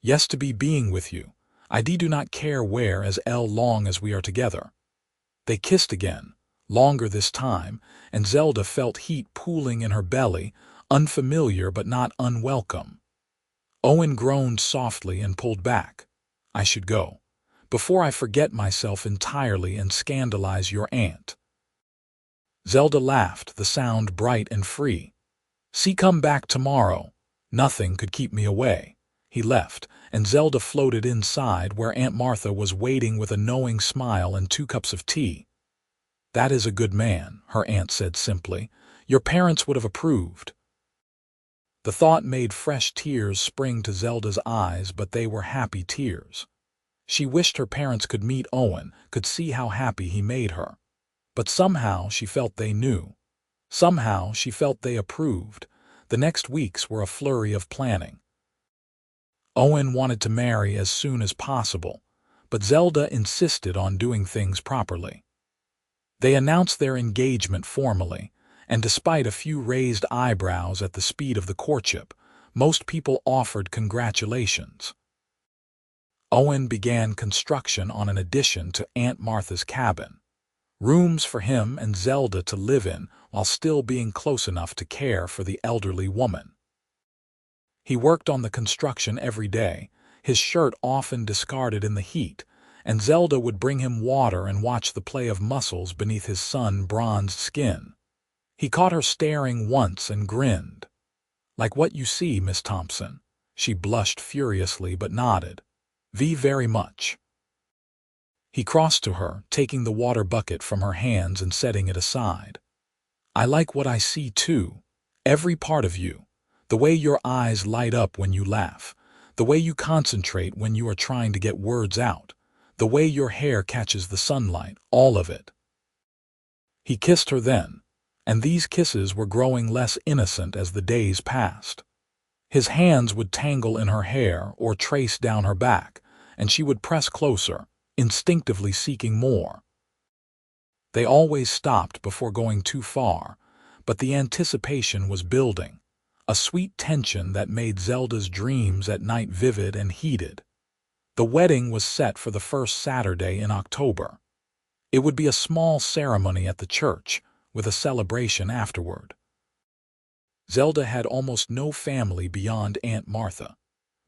Yes to be being with you. I do not care where as long as we are together." They kissed again, Longer this time, and Zelda felt heat pooling in her belly, unfamiliar but not unwelcome. Owen groaned softly and pulled back. I should go, before I forget myself entirely and scandalize your aunt. Zelda laughed, the sound bright and free. See, come back tomorrow. Nothing could keep me away. He left, and Zelda floated inside where Aunt Martha was waiting with a knowing smile and 2 cups of tea. That is a good man, her aunt said simply. Your parents would have approved. The thought made fresh tears spring to Zelda's eyes, but they were happy tears. She wished her parents could meet Owen, could see how happy he made her. But somehow she felt they knew. Somehow she felt they approved. The next weeks were a flurry of planning. Owen wanted to marry as soon as possible, but Zelda insisted on doing things properly. They announced their engagement formally, and despite a few raised eyebrows at the speed of the courtship, most people offered congratulations. Owen began construction on an addition to Aunt Martha's cabin. Rooms for him and Zelda to live in while still being close enough to care for the elderly woman. He worked on the construction every day, his shirt often discarded in the heat, and Zelda would bring him water and watch the play of muscles beneath his sun-bronzed skin. He caught her staring once and grinned. Like what you see, Miss Thompson. She blushed furiously but nodded. Very much. He crossed to her, taking the water bucket from her hands and setting it aside. I like what I see too. Every part of you. The way your eyes light up when you laugh. The way you concentrate when you are trying to get words out. The way your hair catches the sunlight. All of it. He kissed her then, and these kisses were growing less innocent as the days passed. His hands would tangle in her hair or trace down her back, and she would press closer, instinctively seeking more. They always stopped before going too far, but the anticipation was building, a sweet tension that made Zelda's dreams at night vivid and heated. The wedding was set for the first Saturday in October. It would be a small ceremony at the church, with a celebration afterward. Zelda had almost no family beyond Aunt Martha,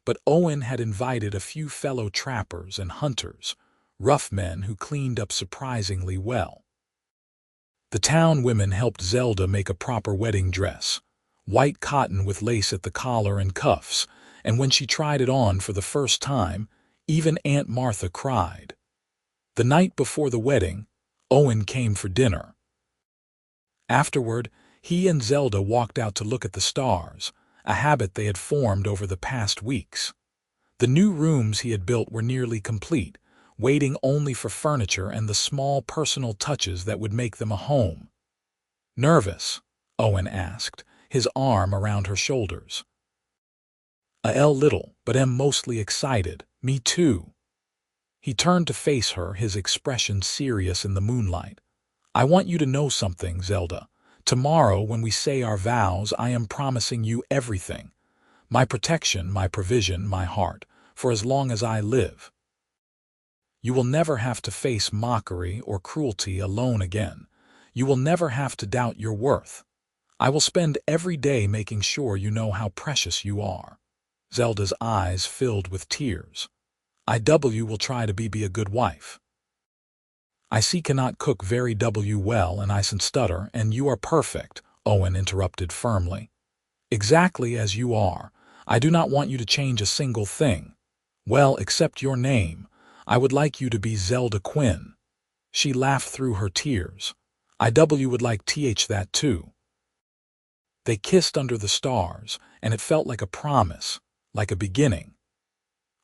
but Owen had invited a few fellow trappers and hunters, rough men who cleaned up surprisingly well. The town women helped Zelda make a proper wedding dress, white cotton with lace at the collar and cuffs, and when she tried it on for the first time, even Aunt Martha cried. The night before the wedding, Owen came for dinner. Afterward, he and Zelda walked out to look at the stars, a habit they had formed over the past weeks. The new rooms he had built were nearly complete, waiting only for furniture and the small personal touches that would make them a home. Nervous? Owen asked, his arm around her shoulders. A little, but am mostly excited. Me too. He turned to face her, his expression serious in the moonlight. I want you to know something, Zelda. Tomorrow, when we say our vows, I am promising you everything. My protection, my provision, my heart, for as long as I live. You will never have to face mockery or cruelty alone again. You will never have to doubt your worth. I will spend every day making sure you know how precious you are. Zelda's eyes filled with tears. I will try to be a good wife. I cannot cook very well and I stutter, and you are perfect, Owen interrupted firmly. Exactly as you are. I do not want you to change a single thing. Well, except your name. I would like you to be Zelda Quinn. She laughed through her tears. I would like that too. They kissed under the stars, and it felt like a promise, like a beginning.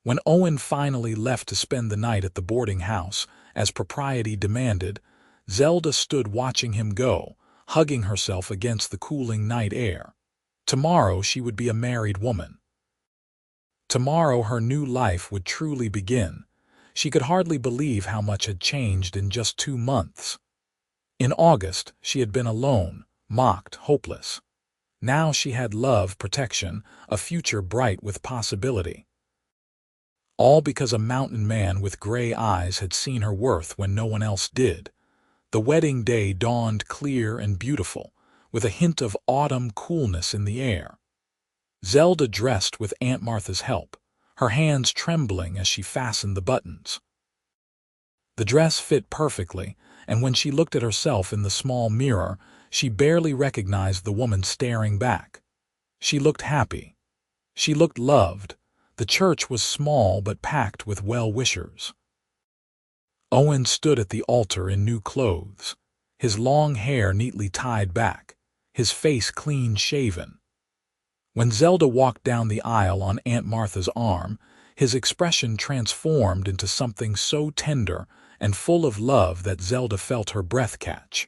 When Owen finally left to spend the night at the boarding house, as propriety demanded, Zelda stood watching him go, hugging herself against the cooling night air. Tomorrow she would be a married woman. Tomorrow her new life would truly begin. She could hardly believe how much had changed in just 2 months. In August, she had been alone, mocked, hopeless. Now she had love, protection, a future bright with possibility. All because a mountain man with gray eyes had seen her worth when no one else did. The wedding day dawned clear and beautiful, with a hint of autumn coolness in the air. Zelda dressed with Aunt Martha's help, her hands trembling as she fastened the buttons. The dress fit perfectly, and when she looked at herself in the small mirror, she barely recognized the woman staring back. She looked happy. She looked loved. The church was small but packed with well-wishers. Owen stood at the altar in new clothes, his long hair neatly tied back, his face clean-shaven. When Zelda walked down the aisle on Aunt Martha's arm, his expression transformed into something so tender and full of love that Zelda felt her breath catch.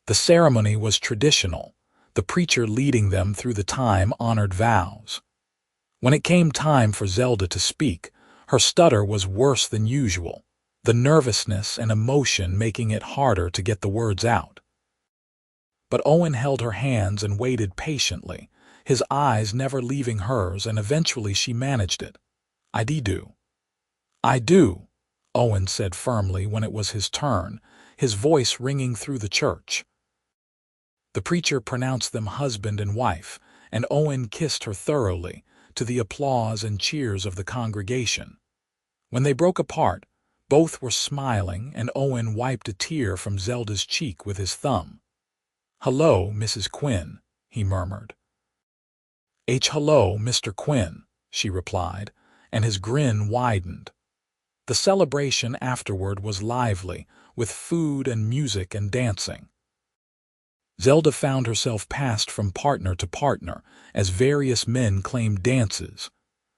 The ceremony was traditional, the preacher leading them through the time-honored vows. When it came time for Zelda to speak, her stutter was worse than usual, the nervousness and emotion making it harder to get the words out. But Owen held her hands and waited patiently, his eyes never leaving hers, and eventually she managed it. "I do." "I do," Owen said firmly when it was his turn, his voice ringing through the church. The preacher pronounced them husband and wife, and Owen kissed her thoroughly, to the applause and cheers of the congregation. When they broke apart, both were smiling, and Owen wiped a tear from Zelda's cheek with his thumb. "Hello, Mrs. Quinn," he murmured. "Hello, Mr. Quinn," she replied, and his grin widened. The celebration afterward was lively, with food and music and dancing. Zelda found herself passed from partner to partner as various men claimed dances,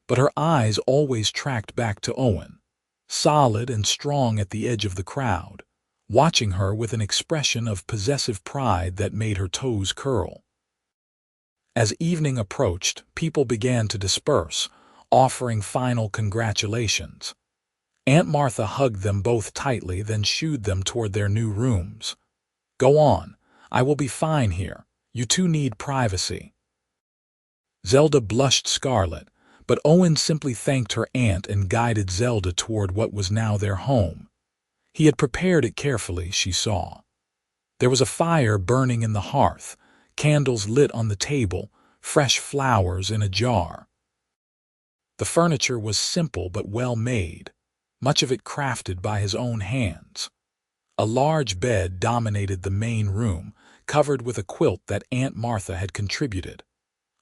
but her eyes always tracked back to Owen, solid and strong at the edge of the crowd, watching her with an expression of possessive pride that made her toes curl. As evening approached, people began to disperse, offering final congratulations. Aunt Martha hugged them both tightly, then shooed them toward their new rooms. "Go on. I will be fine here. You two need privacy." Zelda blushed scarlet, but Owen simply thanked her aunt and guided Zelda toward what was now their home. He had prepared it carefully, she saw. There was a fire burning in the hearth, candles lit on the table, fresh flowers in a jar. The furniture was simple but well made, much of it crafted by his own hands. A large bed dominated the main room, covered with a quilt that Aunt Martha had contributed.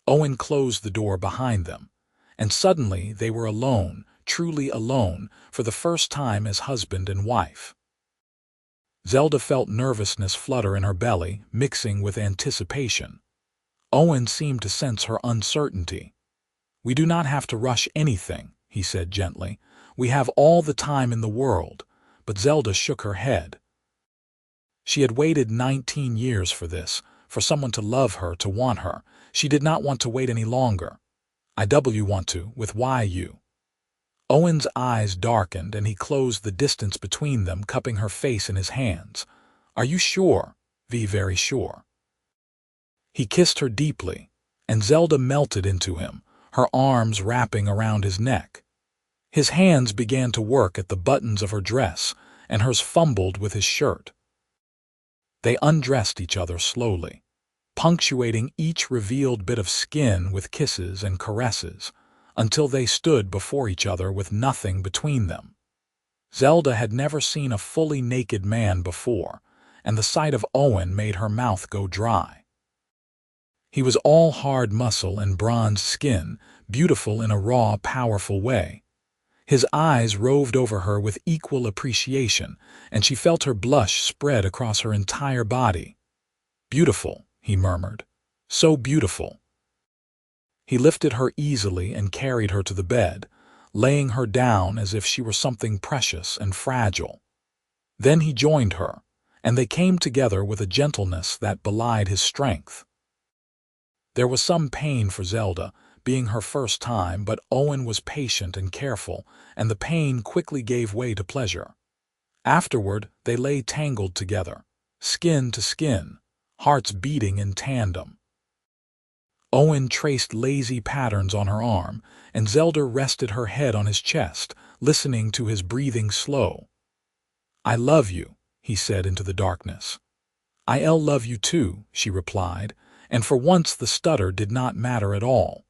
Owen closed the door behind them, and suddenly they were alone, truly alone, for the first time as husband and wife. Zelda felt nervousness flutter in her belly, mixing with anticipation. Owen seemed to sense her uncertainty. "We do not have to rush anything," he said gently. "We have all the time in the world." But Zelda shook her head. She had waited 19 years for this, for someone to love her, to want her. She did not want to wait any longer. "I want to, with you." Owen's eyes darkened, and he closed the distance between them, cupping her face in his hands. "Are you sure? Very sure." He kissed her deeply, and Zelda melted into him, her arms wrapping around his neck. His hands began to work at the buttons of her dress, and hers fumbled with his shirt. They undressed each other slowly, punctuating each revealed bit of skin with kisses and caresses, until they stood before each other with nothing between them. Zelda had never seen a fully naked man before, and the sight of Owen made her mouth go dry. He was all hard muscle and bronzed skin, beautiful in a raw, powerful way. His eyes roved over her with equal appreciation, and she felt her blush spread across her entire body. "Beautiful," he murmured. "So beautiful." He lifted her easily and carried her to the bed, laying her down as if she were something precious and fragile. Then he joined her, and they came together with a gentleness that belied his strength. There was some pain for Zelda, being her first time, but Owen was patient and careful, and the pain quickly gave way to pleasure. Afterward, they lay tangled together, skin to skin, hearts beating in tandem. Owen traced lazy patterns on her arm, and Zelda rested her head on his chest, listening to his breathing slow. "I love you," he said into the darkness. "I'll love you too," she replied, and for once the stutter did not matter at all.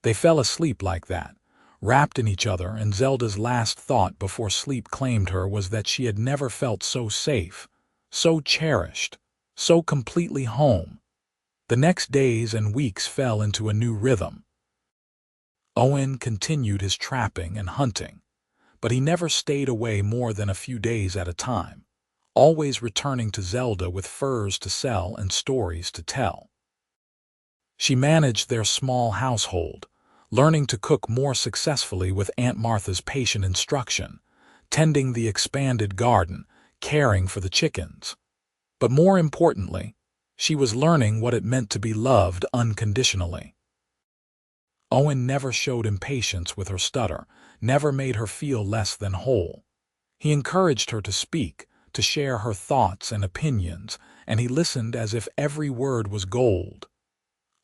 They fell asleep like that, wrapped in each other, and Zelda's last thought before sleep claimed her was that she had never felt so safe, so cherished, so completely home. The next days and weeks fell into a new rhythm. Owen continued his trapping and hunting, but he never stayed away more than a few days at a time, always returning to Zelda with furs to sell and stories to tell. She managed their small household, learning to cook more successfully with Aunt Martha's patient instruction, tending the expanded garden, caring for the chickens. But more importantly, she was learning what it meant to be loved unconditionally. Owen never showed impatience with her stutter, never made her feel less than whole. He encouraged her to speak, to share her thoughts and opinions, and he listened as if every word was gold.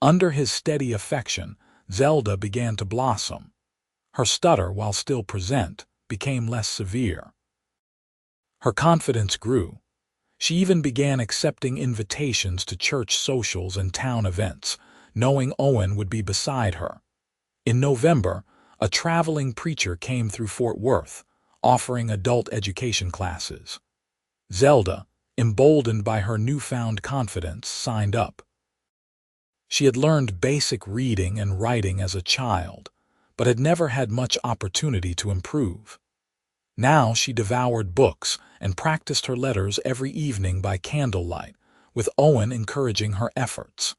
Under his steady affection, Zelda began to blossom. Her stutter, while still present, became less severe. Her confidence grew. She even began accepting invitations to church socials and town events, knowing Owen would be beside her. In November, a traveling preacher came through Fort Worth, offering adult education classes. Zelda, emboldened by her newfound confidence, signed up. She had learned basic reading and writing as a child, but had never had much opportunity to improve. Now she devoured books and practiced her letters every evening by candlelight, with Owen encouraging her efforts.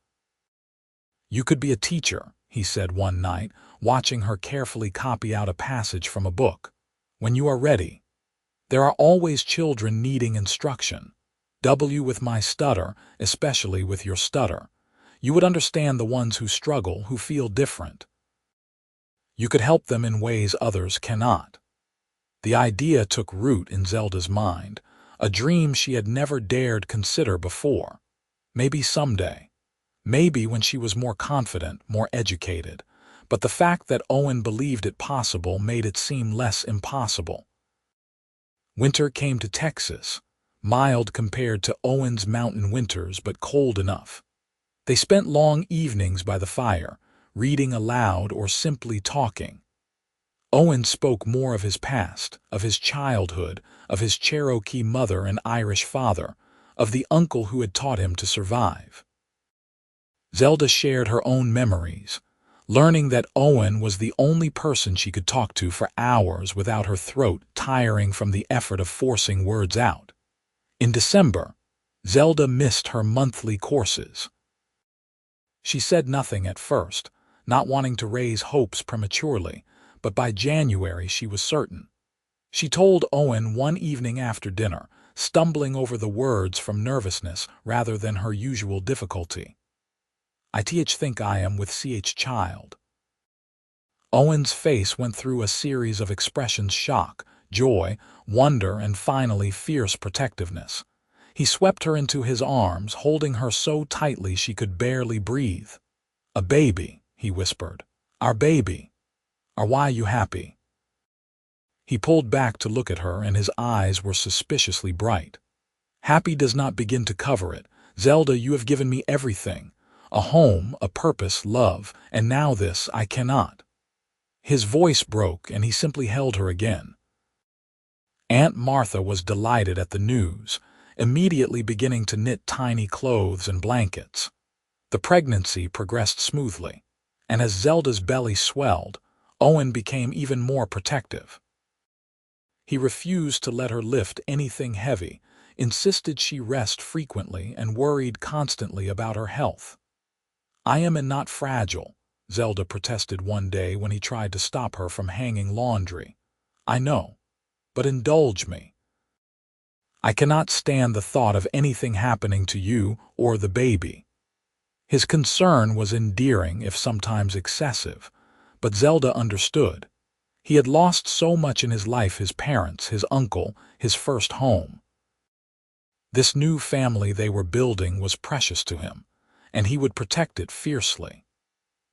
"You could be a teacher," he said one night, watching her carefully copy out a passage from a book. "When you are ready. There are always children needing instruction. With my stutter, especially with your stutter. You would understand the ones who struggle, who feel different. You could help them in ways others cannot." The idea took root in Zelda's mind, a dream she had never dared consider before. Maybe someday. Maybe when she was more confident, more educated. But the fact that Owen believed it possible made it seem less impossible. Winter came to Texas, mild compared to Owen's mountain winters, but cold enough. They spent long evenings by the fire, reading aloud or simply talking. Owen spoke more of his past, of his childhood, of his Cherokee mother and Irish father, of the uncle who had taught him to survive. Zelda shared her own memories, learning that Owen was the only person she could talk to for hours without her throat tiring from the effort of forcing words out. In December, Zelda missed her monthly courses. She said nothing at first, not wanting to raise hopes prematurely, but by January she was certain. She told Owen one evening after dinner, stumbling over the words from nervousness rather than her usual difficulty. "I think I am with child." Owen's face went through a series of expressions: shock, joy, wonder, and finally fierce protectiveness. He swept her into his arms, holding her so tightly she could barely breathe. "A baby," he whispered. "Our baby. Why you happy?" He pulled back to look at her, and his eyes were suspiciously bright. "Happy does not begin to cover it. Zelda, you have given me everything. A home, a purpose, love, and now this I cannot." His voice broke, and he simply held her again. Aunt Martha was delighted at the news, immediately beginning to knit tiny clothes and blankets. The pregnancy progressed smoothly, and as Zelda's belly swelled, Owen became even more protective. He refused to let her lift anything heavy, insisted she rest frequently, and worried constantly about her health. "I am not fragile," Zelda protested one day when he tried to stop her from hanging laundry. "I know, but indulge me. I cannot stand the thought of anything happening to you or the baby." His concern was endearing, if sometimes excessive, but Zelda understood. He had lost so much in his life: his parents, his uncle, his first home. This new family they were building was precious to him, and he would protect it fiercely.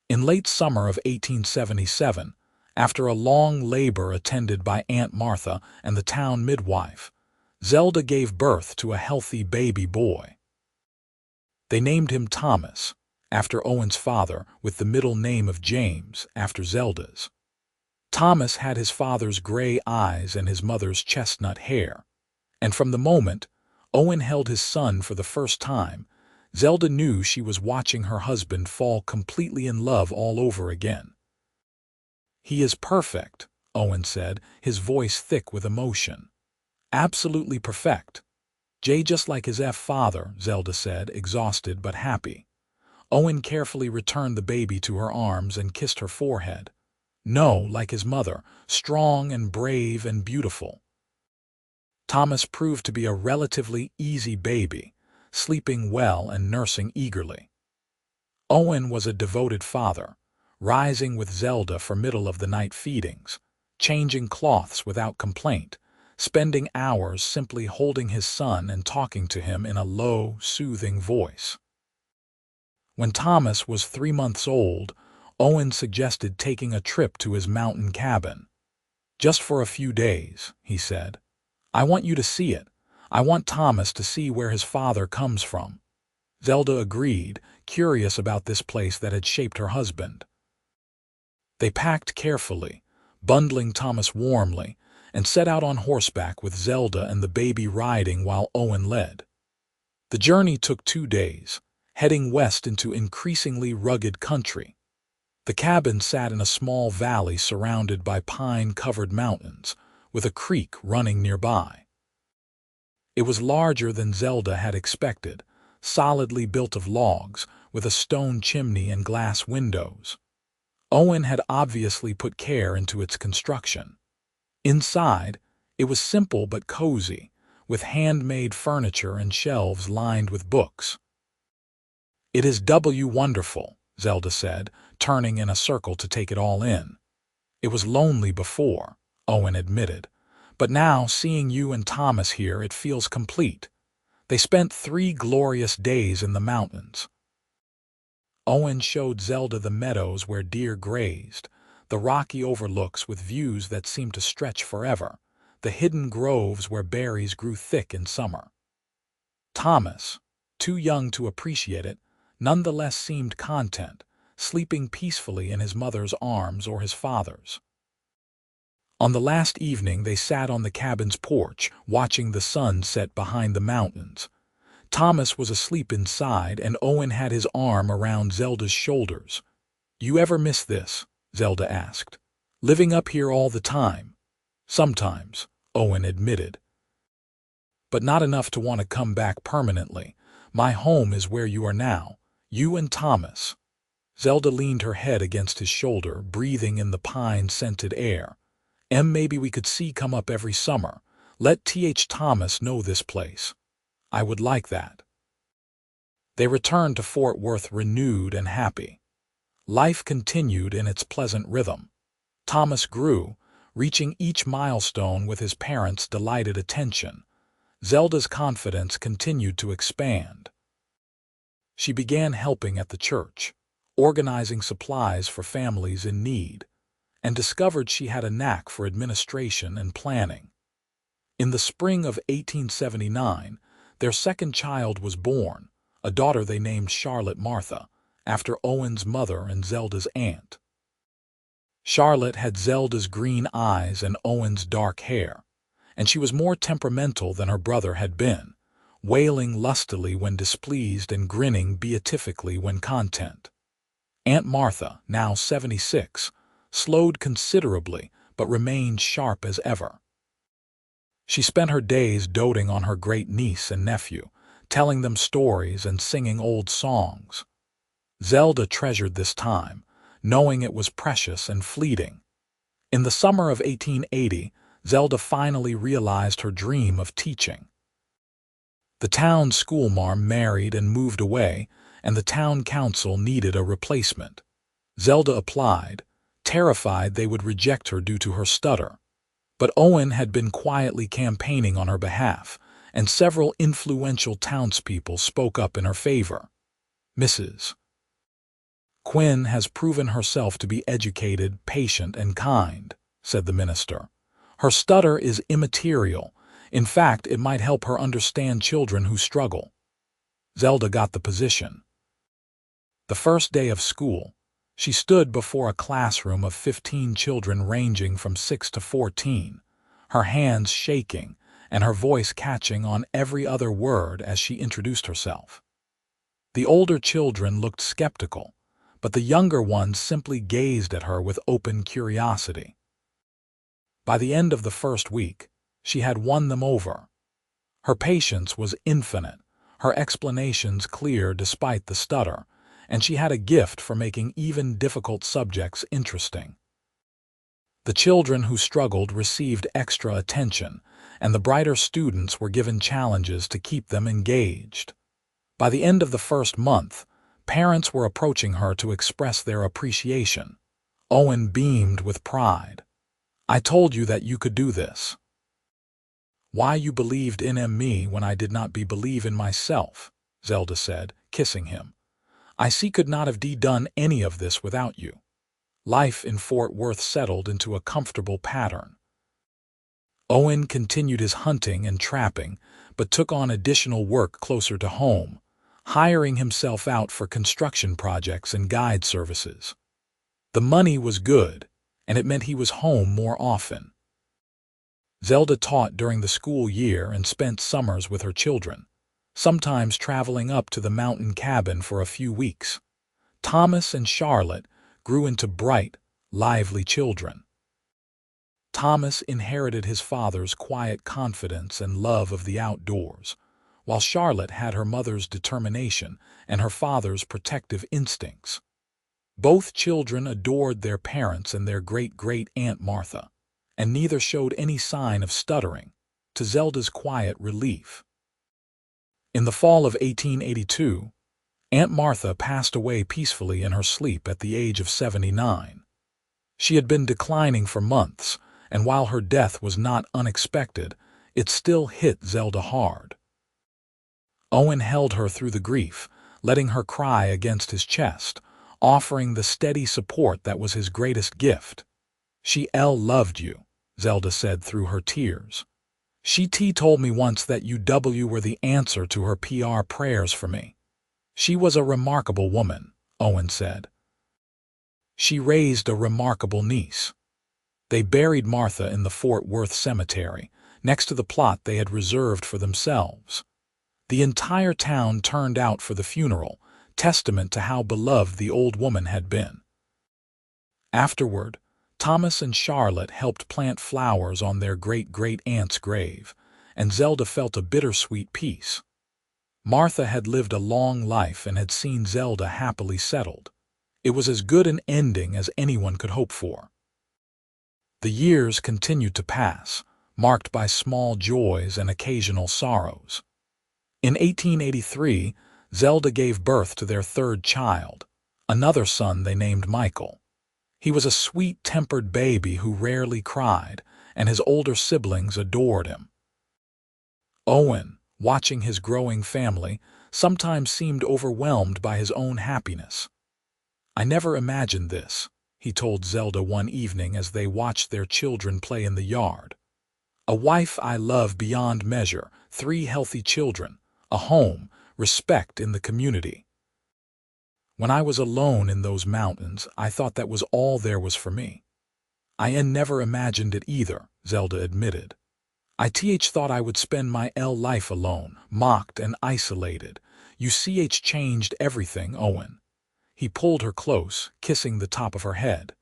In late summer of 1877, after a long labor attended by Aunt Martha and the town midwife, Zelda gave birth to a healthy baby boy. They named him Thomas, after Owen's father, with the middle name of James, after Zelda's. Thomas had his father's gray eyes and his mother's chestnut hair, and from the moment Owen held his son for the first time, Zelda knew she was watching her husband fall completely in love all over again. "He is perfect," Owen said, his voice thick with emotion. "Absolutely perfect. Jay just like his father," Zelda said, exhausted but happy. Owen carefully returned the baby to her arms and kissed her forehead. "No, like his mother, strong and brave and beautiful." Thomas proved to be a relatively easy baby, sleeping well and nursing eagerly. Owen was a devoted father, rising with Zelda for middle-of-the-night feedings, changing cloths without complaint, spending hours simply holding his son and talking to him in a low, soothing voice. When Thomas was 3 months old, Owen suggested taking a trip to his mountain cabin. "Just for a few days," he said. "I want you to see it. I want Thomas to see where his father comes from." Zelda agreed, curious about this place that had shaped her husband. They packed carefully, bundling Thomas warmly, and set out on horseback with Zelda and the baby riding while Owen led. The journey took 2 days, heading west into increasingly rugged country. The cabin sat in a small valley surrounded by pine-covered mountains, with a creek running nearby. It was larger than Zelda had expected, solidly built of logs, with a stone chimney and glass windows. Owen had obviously put care into its construction. Inside, it was simple but cozy, with handmade furniture and shelves lined with books. "It is wonderful," Zelda said, turning in a circle to take it all in. "It was lonely before," Owen admitted, "but now, seeing you and Thomas here, it feels complete." They spent 3 glorious days in the mountains. Owen showed Zelda the meadows where deer grazed, the rocky overlooks with views that seemed to stretch forever, the hidden groves where berries grew thick in summer. Thomas, too young to appreciate it, nonetheless seemed content, sleeping peacefully in his mother's arms or his father's. On the last evening they sat on the cabin's porch, watching the sun set behind the mountains. Thomas was asleep inside, and Owen had his arm around Zelda's shoulders. "You ever miss this?" Zelda asked. "Living up here all the time?" "Sometimes," Owen admitted. "But not enough to want to come back permanently. My home is where you are now, you and Thomas." Zelda leaned her head against his shoulder, breathing in the pine-scented air. "Maybe we could come up every summer. Let Thomas know this place." "I would like that." They returned to Fort Worth renewed and happy. Life continued in its pleasant rhythm. Thomas grew, reaching each milestone with his parents' delighted attention. Zelda's confidence continued to expand. She began helping at the church, organizing supplies for families in need, and discovered she had a knack for administration and planning. In the spring of 1879, their second child was born, a daughter they named Charlotte Martha, after Owen's mother and Zelda's aunt. Charlotte had Zelda's green eyes and Owen's dark hair, and she was more temperamental than her brother had been, wailing lustily when displeased and grinning beatifically when content. Aunt Martha, now 76, slowed considerably but remained sharp as ever. She spent her days doting on her great-niece and nephew, telling them stories and singing old songs. Zelda treasured this time, knowing it was precious and fleeting. In the summer of 1880, Zelda finally realized her dream of teaching. The town schoolmarm married and moved away, and the town council needed a replacement. Zelda applied, terrified they would reject her due to her stutter. But Owen had been quietly campaigning on her behalf, and several influential townspeople spoke up in her favor. "Mrs. Quinn has proven herself to be educated, patient, and kind," said the minister. "Her stutter is immaterial. In fact, it might help her understand children who struggle. Zelda got the position. The first day of school, she stood before a classroom of 15 children ranging from 6 to 14, her hands shaking and her voice catching on every other word as she introduced herself. The older children looked skeptical, but the younger ones simply gazed at her with open curiosity. By the end of the first week, she had won them over. Her patience was infinite, her explanations clear despite the stutter, and she had a gift for making even difficult subjects interesting. The children who struggled received extra attention, and the brighter students were given challenges to keep them engaged. By the end of the first month, parents were approaching her to express their appreciation. Owen beamed with pride. "I told you that you could do this." "Why you believed in me when I did not believe in myself," Zelda said, kissing him. "I could not have done any of this without you." Life in Fort Worth settled into a comfortable pattern. Owen continued his hunting and trapping, but took on additional work closer to home, hiring himself out for construction projects and guide services. The money was good, and it meant he was home more often. Zelda taught during the school year and spent summers with her children, sometimes traveling up to the mountain cabin for a few weeks. Thomas and Charlotte grew into bright, lively children. Thomas inherited his father's quiet confidence and love of the outdoors, while Charlotte had her mother's determination and her father's protective instincts. Both children adored their parents and their great-great-aunt Martha, and neither showed any sign of stuttering, to Zelda's quiet relief. In the fall of 1882, Aunt Martha passed away peacefully in her sleep at the age of 79. She had been declining for months, and while her death was not unexpected, it still hit Zelda hard. Owen held her through the grief, letting her cry against his chest, offering the steady support that was his greatest gift. "She loved you," Zelda said through her tears. "She told me once that you were the answer to her PR prayers for me." "She was a remarkable woman," Owen said. "She raised a remarkable niece." They buried Martha in the Fort Worth cemetery, next to the plot they had reserved for themselves. The entire town turned out for the funeral, testament to how beloved the old woman had been. Afterward, Thomas and Charlotte helped plant flowers on their great-great-aunt's grave, and Zelda felt a bittersweet peace. Martha had lived a long life and had seen Zelda happily settled. It was as good an ending as anyone could hope for. The years continued to pass, marked by small joys and occasional sorrows. In 1883, Zelda gave birth to their third child, another son they named Michael. He was a sweet-tempered baby who rarely cried, and his older siblings adored him. Owen, watching his growing family, sometimes seemed overwhelmed by his own happiness. "I never imagined this," he told Zelda one evening as they watched their children play in the yard. "A wife I love beyond measure, 3 healthy children, a home, respect in the community. When I was alone in those mountains, I thought that was all there was for me." "I never imagined it either," Zelda admitted. "I thought I would spend my life alone, mocked and isolated. You changed everything, Owen." He pulled her close, kissing the top of her head.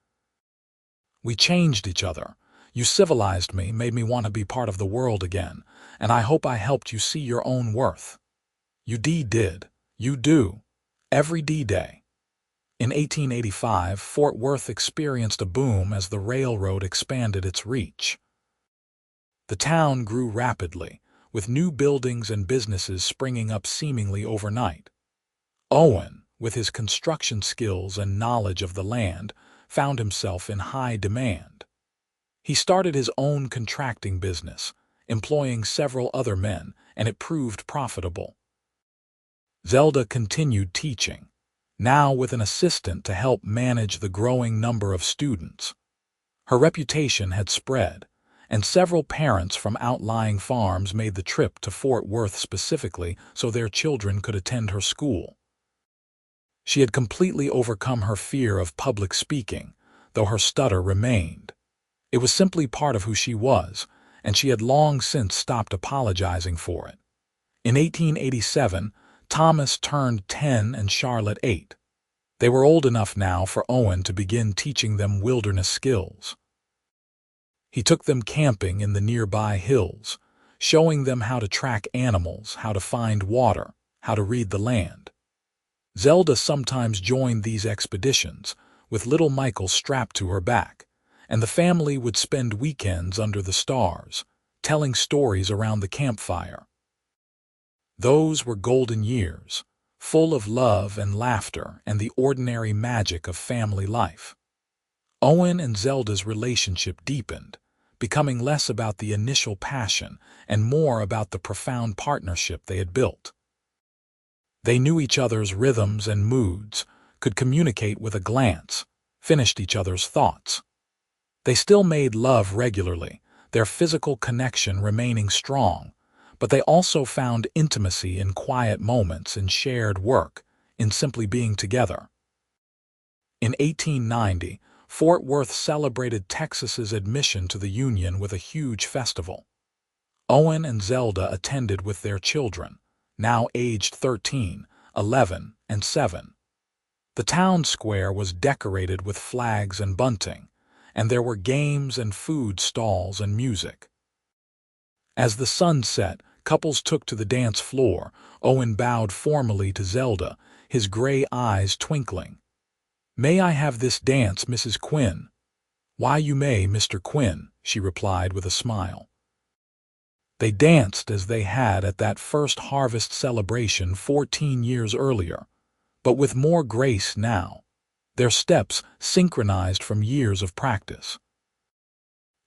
"We changed each other. You civilized me, made me want to be part of the world again, and I hope I helped you see your own worth. You did. You do. Every D-Day." In 1885, Fort Worth experienced a boom as the railroad expanded its reach. The town grew rapidly, with new buildings and businesses springing up seemingly overnight. Owen, with his construction skills and knowledge of the land, found himself in high demand. He started his own contracting business, employing several other men, and it proved profitable. Zelda continued teaching, now with an assistant to help manage the growing number of students. Her reputation had spread, and several parents from outlying farms made the trip to Fort Worth specifically so their children could attend her school. She had completely overcome her fear of public speaking, though her stutter remained. It was simply part of who she was, and she had long since stopped apologizing for it. In 1887, Thomas turned 10 and Charlotte 8. They were old enough now for Owen to begin teaching them wilderness skills. He took them camping in the nearby hills, showing them how to track animals, how to find water, how to read the land. Zelda sometimes joined these expeditions, with little Michael strapped to her back, and the family would spend weekends under the stars, telling stories around the campfire. Those were golden years, full of love and laughter and the ordinary magic of family life. Owen and Zelda's relationship deepened, becoming less about the initial passion and more about the profound partnership they had built. They knew each other's rhythms and moods, could communicate with a glance, finished each other's thoughts. They still made love regularly, their physical connection remaining strong, but they also found intimacy in quiet moments, in shared work, in simply being together. In 1890, Fort Worth celebrated Texas's admission to the Union with a huge festival. Owen and Zelda attended with their children, now aged 13, 11, and 7. The town square was decorated with flags and bunting, and there were games and food stalls and music. As the sun set, couples took to the dance floor. Owen bowed formally to Zelda, his gray eyes twinkling. "May I have this dance, Mrs. Quinn?" "Why, you may, Mr. Quinn," she replied with a smile. They danced as they had at that first harvest celebration 14 years earlier, but with more grace now, their steps synchronized from years of practice.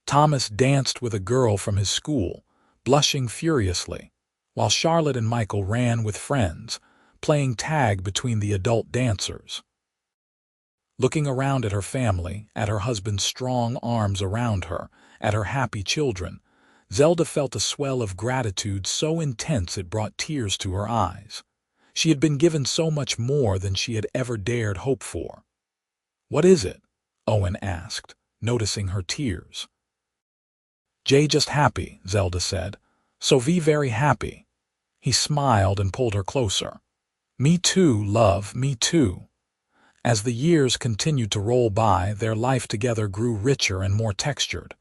Thomas danced with a girl from his school, blushing furiously, while Charlotte and Michael ran with friends, playing tag between the adult dancers. Looking around at her family, at her husband's strong arms around her, at her happy children, Zelda felt a swell of gratitude so intense it brought tears to her eyes. She had been given so much more than she had ever dared hope for. "What is it?" Owen asked, noticing her tears. "Jay just happy," Zelda said. "So very happy." He smiled and pulled her closer. "Me too, love, me too." As the years continued to roll by, their life together grew richer and more textured.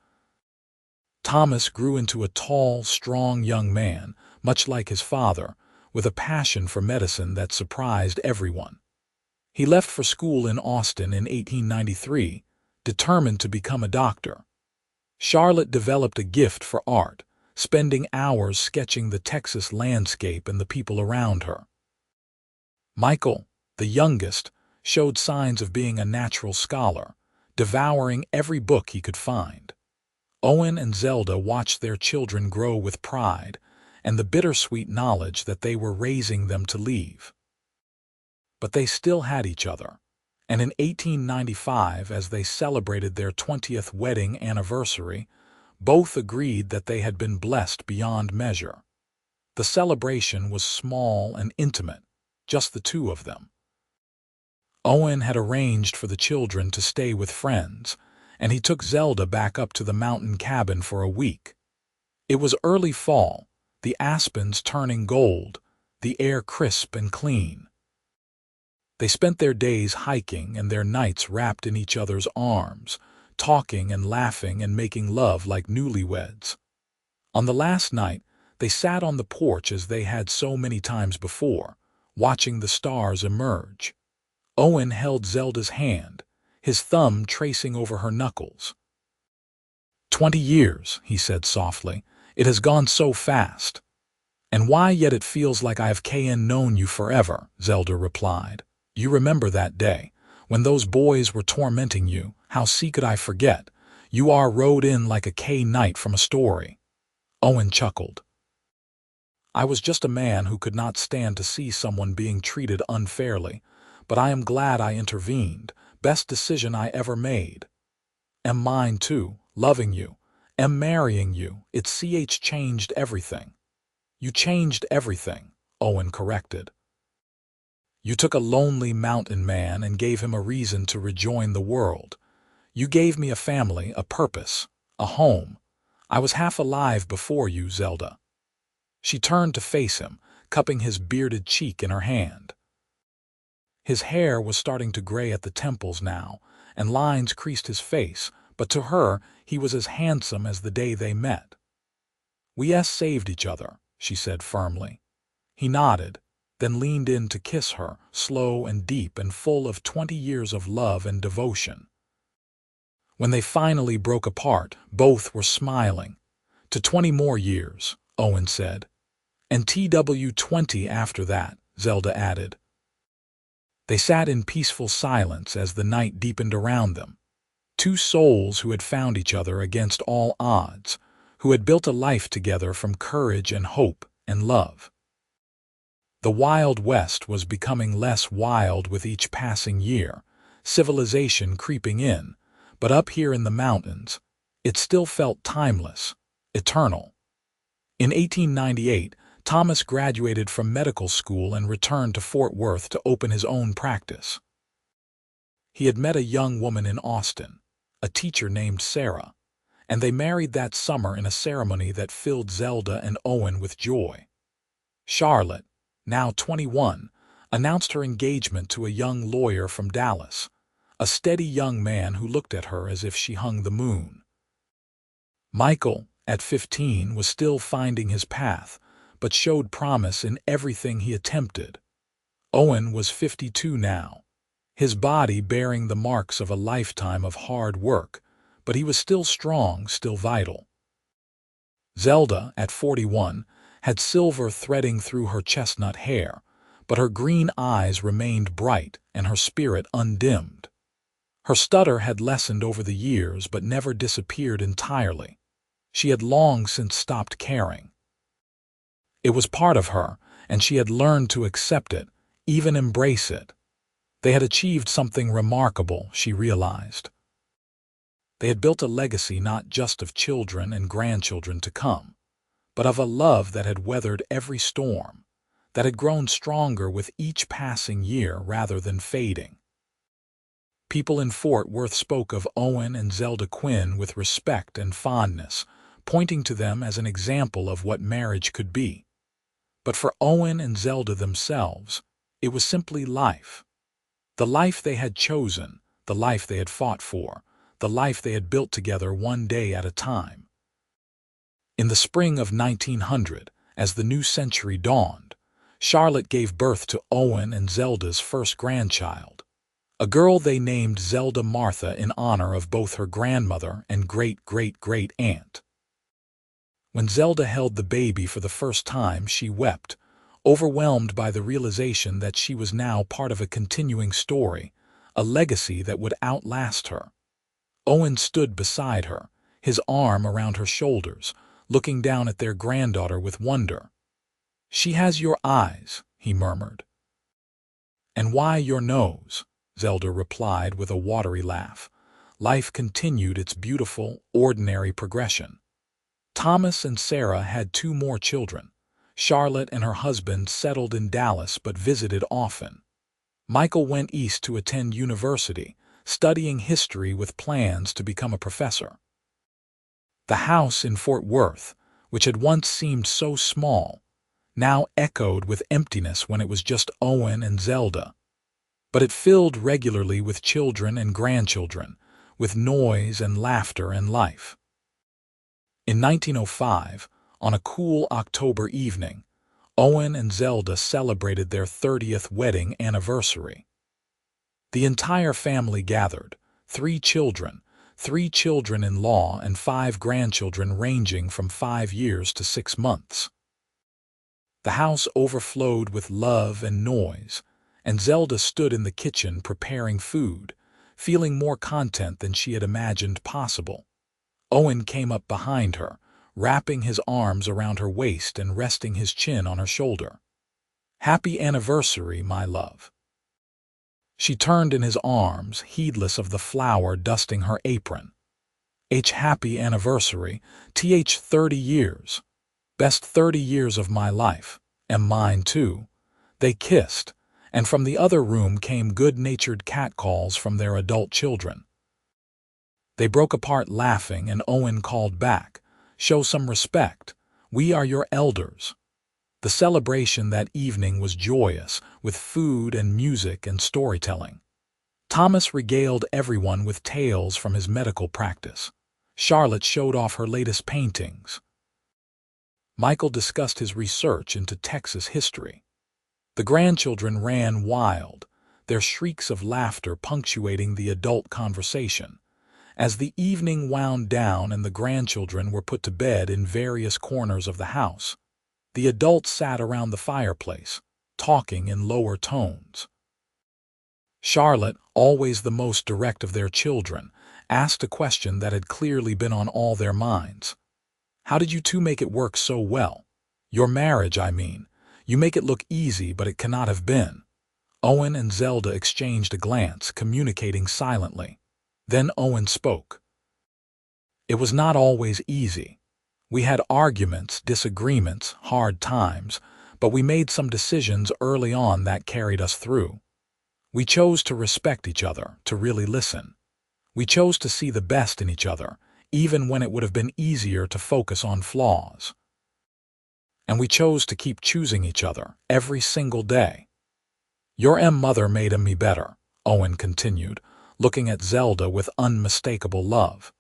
Thomas grew into a tall, strong young man, much like his father, with a passion for medicine that surprised everyone. He left for school in Austin in 1893, determined to become a doctor. Charlotte developed a gift for art, spending hours sketching the Texas landscape and the people around her. Michael, the youngest, showed signs of being a natural scholar, devouring every book he could find. Owen and Zelda watched their children grow with pride and the bittersweet knowledge that they were raising them to leave. But they still had each other, and in 1895, as they celebrated their 20th wedding anniversary, both agreed that they had been blessed beyond measure. The celebration was small and intimate, just the two of them. Owen had arranged for the children to stay with friends, and he took Zelda back up to the mountain cabin for a week. It was early fall, the aspens turning gold, the air crisp and clean. They spent their days hiking and their nights wrapped in each other's arms, talking and laughing and making love like newlyweds. On the last night, they sat on the porch as they had so many times before, watching the stars emerge. Owen held Zelda's hand, his thumb tracing over her knuckles. 20 years, he said softly. It has gone so fast. And why yet it feels like I have known you forever, Zelda replied. You remember that day, when those boys were tormenting you, how could I forget? You rode in like a knight from a story. Owen chuckled. I was just a man who could not stand to see someone being treated unfairly, but I am glad I intervened. Best decision I ever made. And mine too, loving you, "Am marrying you. It's changed everything." "You changed everything," Owen corrected. "You took a lonely mountain man and gave him a reason to rejoin the world. You gave me a family, a purpose, a home. I was half alive before you, Zelda." She turned to face him, cupping his bearded cheek in her hand. His hair was starting to gray at the temples now, and lines creased his face, but to her he was as handsome as the day they met. "We saved each other," she said firmly. He nodded, then leaned in to kiss her, slow and deep and full of 20 years of love and devotion. When they finally broke apart, both were smiling. "To 20 more years," Owen said. "And TW 20 after that," Zelda added. They sat in peaceful silence as the night deepened around them. Two souls who had found each other against all odds, who had built a life together from courage and hope and love. The Wild West was becoming less wild with each passing year, civilization creeping in, but up here in the mountains, it still felt timeless, eternal. In 1898, Thomas graduated from medical school and returned to Fort Worth to open his own practice. He had met a young woman in Austin, a teacher named Sarah, and they married that summer in a ceremony that filled Zelda and Owen with joy. Charlotte, now 21, announced her engagement to a young lawyer from Dallas, a steady young man who looked at her as if she hung the moon. Michael, at 15, was still finding his path, but showed promise in everything he attempted. Owen was 52 now, his body bearing the marks of a lifetime of hard work, but he was still strong, still vital. Zelda, at 41, had silver threading through her chestnut hair, but her green eyes remained bright and her spirit undimmed. Her stutter had lessened over the years but never disappeared entirely. She had long since stopped caring. It was part of her, and she had learned to accept it, even embrace it. They had achieved something remarkable, she realized. They had built a legacy not just of children and grandchildren to come, but of a love that had weathered every storm, that had grown stronger with each passing year rather than fading. People in Fort Worth spoke of Owen and Zelda Quinn with respect and fondness, pointing to them as an example of what marriage could be. But for Owen and Zelda themselves, it was simply life. The life they had chosen, the life they had fought for, the life they had built together one day at a time. In the spring of 1900, as the new century dawned, Charlotte gave birth to Owen and Zelda's first grandchild, a girl they named Zelda Martha in honor of both her grandmother and great-great-great-aunt. When Zelda held the baby for the first time, she wept, overwhelmed by the realization that she was now part of a continuing story, a legacy that would outlast her. Owen stood beside her, his arm around her shoulders, looking down at their granddaughter with wonder. "She has your eyes," he murmured. "And why your nose?" Zelda replied with a watery laugh. Life continued its beautiful, ordinary progression. Thomas and Sarah had 2 more children. Charlotte and her husband settled in Dallas but visited often. Michael went east to attend university, studying history with plans to become a professor. The house in Fort Worth, which had once seemed so small, now echoed with emptiness when it was just Owen and Zelda. But it filled regularly with children and grandchildren, with noise and laughter and life. In 1905, on a cool October evening, Owen and Zelda celebrated their 30th wedding anniversary. The entire family gathered, 3 children, 3 children-in-law and 5 grandchildren ranging from 5 years to 6 months. The house overflowed with love and noise, and Zelda stood in the kitchen preparing food, feeling more content than she had imagined possible. Owen came up behind her, wrapping his arms around her waist and resting his chin on her shoulder. "Happy anniversary, my love." She turned in his arms, heedless of the flour dusting her apron. Happy anniversary, 30 years. Best 30 years of my life, and mine too. They kissed, and from the other room came good-natured catcalls from their adult children. They broke apart laughing, and Owen called back, "Show some respect. We are your elders." The celebration that evening was joyous, with food and music and storytelling. Thomas regaled everyone with tales from his medical practice. Charlotte showed off her latest paintings. Michael discussed his research into Texas history. The grandchildren ran wild, their shrieks of laughter punctuating the adult conversation. As the evening wound down and the grandchildren were put to bed in various corners of the house, the adults sat around the fireplace, talking in lower tones. Charlotte, always the most direct of their children, asked a question that had clearly been on all their minds. "How did you two make it work so well? Your marriage, I mean. You make it look easy, but it cannot have been." Owen and Zelda exchanged a glance, communicating silently. Then Owen spoke. "It was not always easy. We had arguments, disagreements, hard times, but we made some decisions early on that carried us through. We chose to respect each other, to really listen. We chose to see the best in each other, even when it would have been easier to focus on flaws. And we chose to keep choosing each other every single day. Your mother made me better," Owen continued, looking at Zelda with unmistakable love.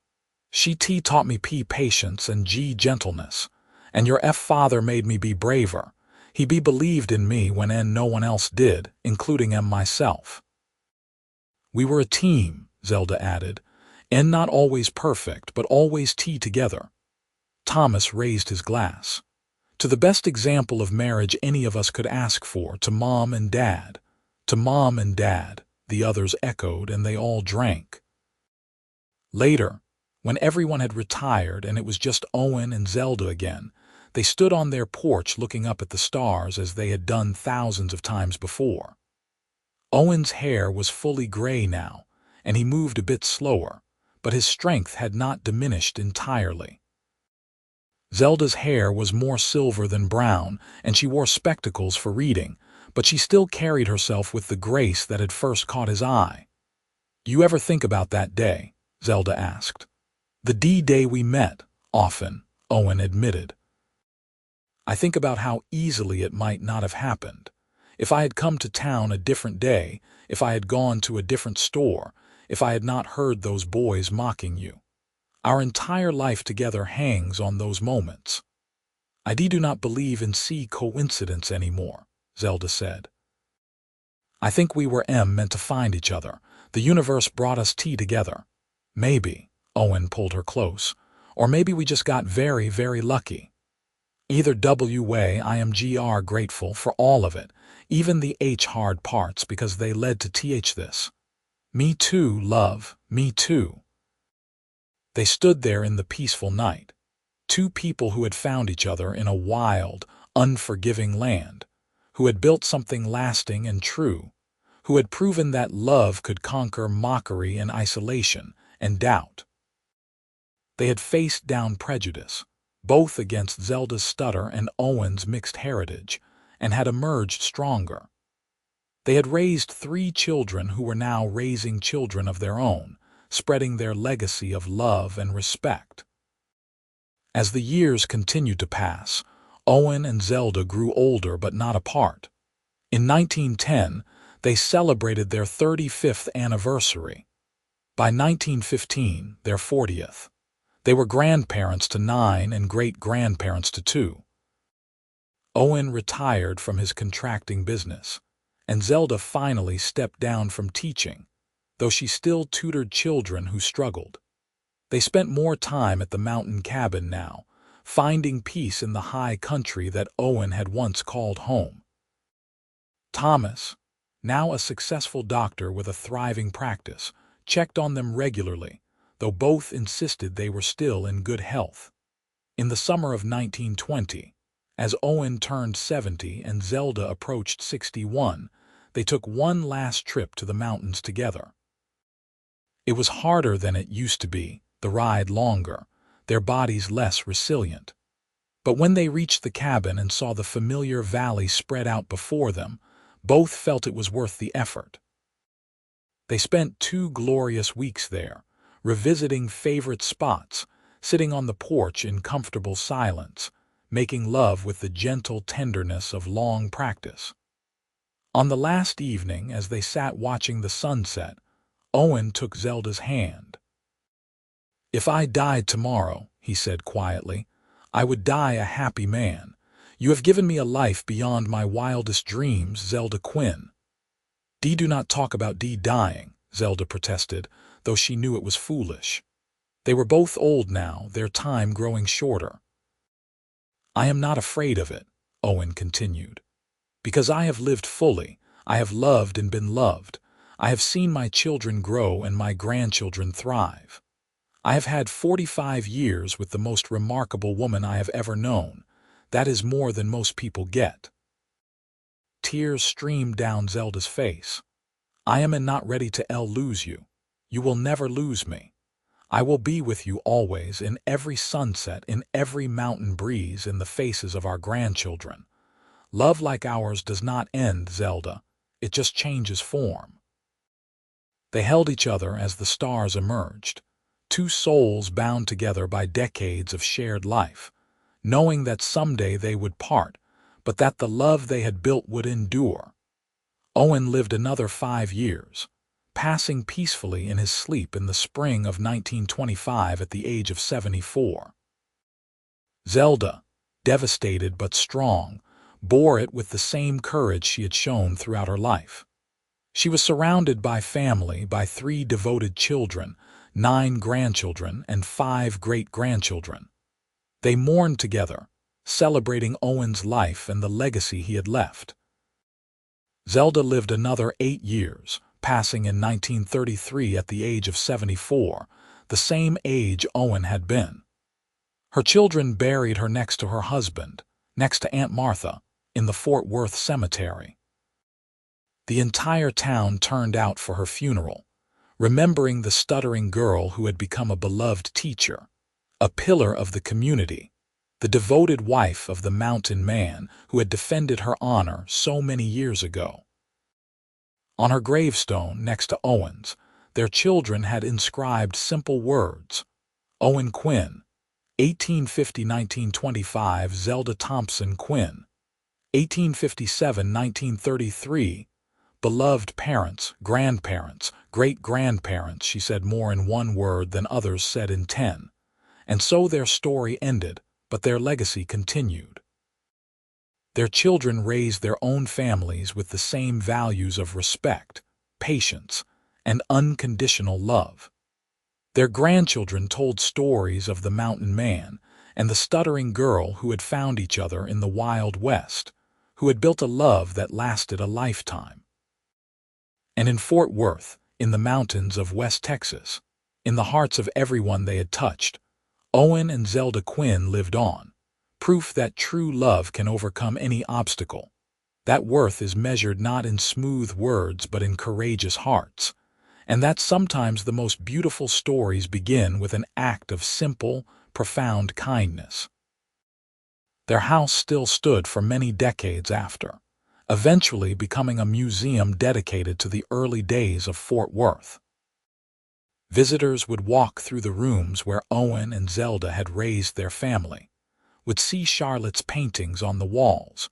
"She taught me patience and gentleness, and your father made me be braver. He believed in me when no one else did, including myself." "We were a team," Zelda added, "and not always perfect, but always together." Thomas raised his glass. "To the best example of marriage any of us could ask for, to Mom and Dad." "To Mom and Dad," the others echoed, and they all drank. Later, when everyone had retired and it was just Owen and Zelda again, they stood on their porch looking up at the stars as they had done thousands of times before. Owen's hair was fully gray now, and he moved a bit slower, but his strength had not diminished entirely. Zelda's hair was more silver than brown, and she wore spectacles for reading, but she still carried herself with the grace that had first caught his eye. "You ever think about that day?" Zelda asked. "The D-Day we met," often, Owen admitted. "I think about how easily it might not have happened. If I had come to town a different day, if I had gone to a different store, if I had not heard those boys mocking you. Our entire life together hangs on those moments. I do not believe in coincidence anymore," Zelda said. "I think we were meant to find each other. The universe brought us together. Maybe," Owen pulled her close, "or maybe we just got very, very lucky. Either way, I am grateful for all of it, even the hard parts, because they led to this. Me too, love, me too." They stood there in the peaceful night, two people who had found each other in a wild, unforgiving land, who had built something lasting and true, who had proven that love could conquer mockery and isolation and doubt. They had faced down prejudice, both against Zelda's stutter and Owen's mixed heritage, and had emerged stronger. They had raised 3 children who were now raising children of their own, spreading their legacy of love and respect. As the years continued to pass, Owen and Zelda grew older but not apart. In 1910, they celebrated their 35th anniversary. By 1915, their 40th. They were grandparents to 9 and great-grandparents to 2. Owen retired from his contracting business, and Zelda finally stepped down from teaching, though she still tutored children who struggled. They spent more time at the mountain cabin now, finding peace in the high country that Owen had once called home. Thomas, now a successful doctor with a thriving practice, checked on them regularly, though both insisted they were still in good health. In the summer of 1920, as Owen turned 70 and Zelda approached 61, they took one last trip to the mountains together. "It was harder than it used to be," the ride longer, their bodies less resilient. But when they reached the cabin and saw the familiar valley spread out before them, both felt it was worth the effort. They spent 2 glorious weeks there, revisiting favorite spots, sitting on the porch in comfortable silence, making love with the gentle tenderness of long practice. On the last evening, as they sat watching the sunset, Owen took Zelda's hand. "If I died tomorrow," he said quietly, "I would die a happy man. You have given me a life beyond my wildest dreams, Zelda Quinn." "Dee do not talk about Dee dying," Zelda protested, though she knew it was foolish. They were both old now, their time growing shorter. "I am not afraid of it," Owen continued, "because I have lived fully, I have loved and been loved, I have seen my children grow and my grandchildren thrive. I have had 45 years with the most remarkable woman I have ever known. That is more than most people get." Tears streamed down Zelda's face. "I am not ready to lose you. You will never lose me. I will be with you always, in every sunset, in every mountain breeze, in the faces of our grandchildren. Love like ours does not end, Zelda. It just changes form." They held each other as the stars emerged, two souls bound together by decades of shared life, knowing that someday they would part, but that the love they had built would endure. Owen lived another 5 years, passing peacefully in his sleep in the spring of 1925 at the age of 74. Zelda, devastated but strong, bore it with the same courage she had shown throughout her life. She was surrounded by family, by 3 devoted children, 9 grandchildren, and 5 great-grandchildren. They mourned together, celebrating Owen's life and the legacy he had left. Zelda lived another 8 years, passing in 1933 at the age of 74, the same age Owen had been. Her children buried her next to her husband, next to Aunt Martha, in the Fort Worth cemetery. The entire town turned out for her funeral, remembering the stuttering girl who had become a beloved teacher, a pillar of the community, the devoted wife of the mountain man who had defended her honor so many years ago. On her gravestone, next to Owen's, their children had inscribed simple words: Owen Quinn, 1850–1925, Zelda Thompson Quinn, 1857–1933, beloved parents, grandparents, great-grandparents, she said more in one word than others said in 10. And so their story ended, but their legacy continued. Their children raised their own families with the same values of respect, patience, and unconditional love. Their grandchildren told stories of the mountain man and the stuttering girl who had found each other in the Wild West, who had built a love that lasted a lifetime. And in Fort Worth, in the mountains of West Texas, in the hearts of everyone they had touched, Owen and Zelda Quinn lived on, proof that true love can overcome any obstacle, that worth is measured not in smooth words but in courageous hearts, and that sometimes the most beautiful stories begin with an act of simple, profound kindness. Their house still stood for many decades after, eventually becoming a museum dedicated to the early days of Fort Worth. Visitors would walk through the rooms where Owen and Zelda had raised their family, would see Charlotte's paintings on the walls,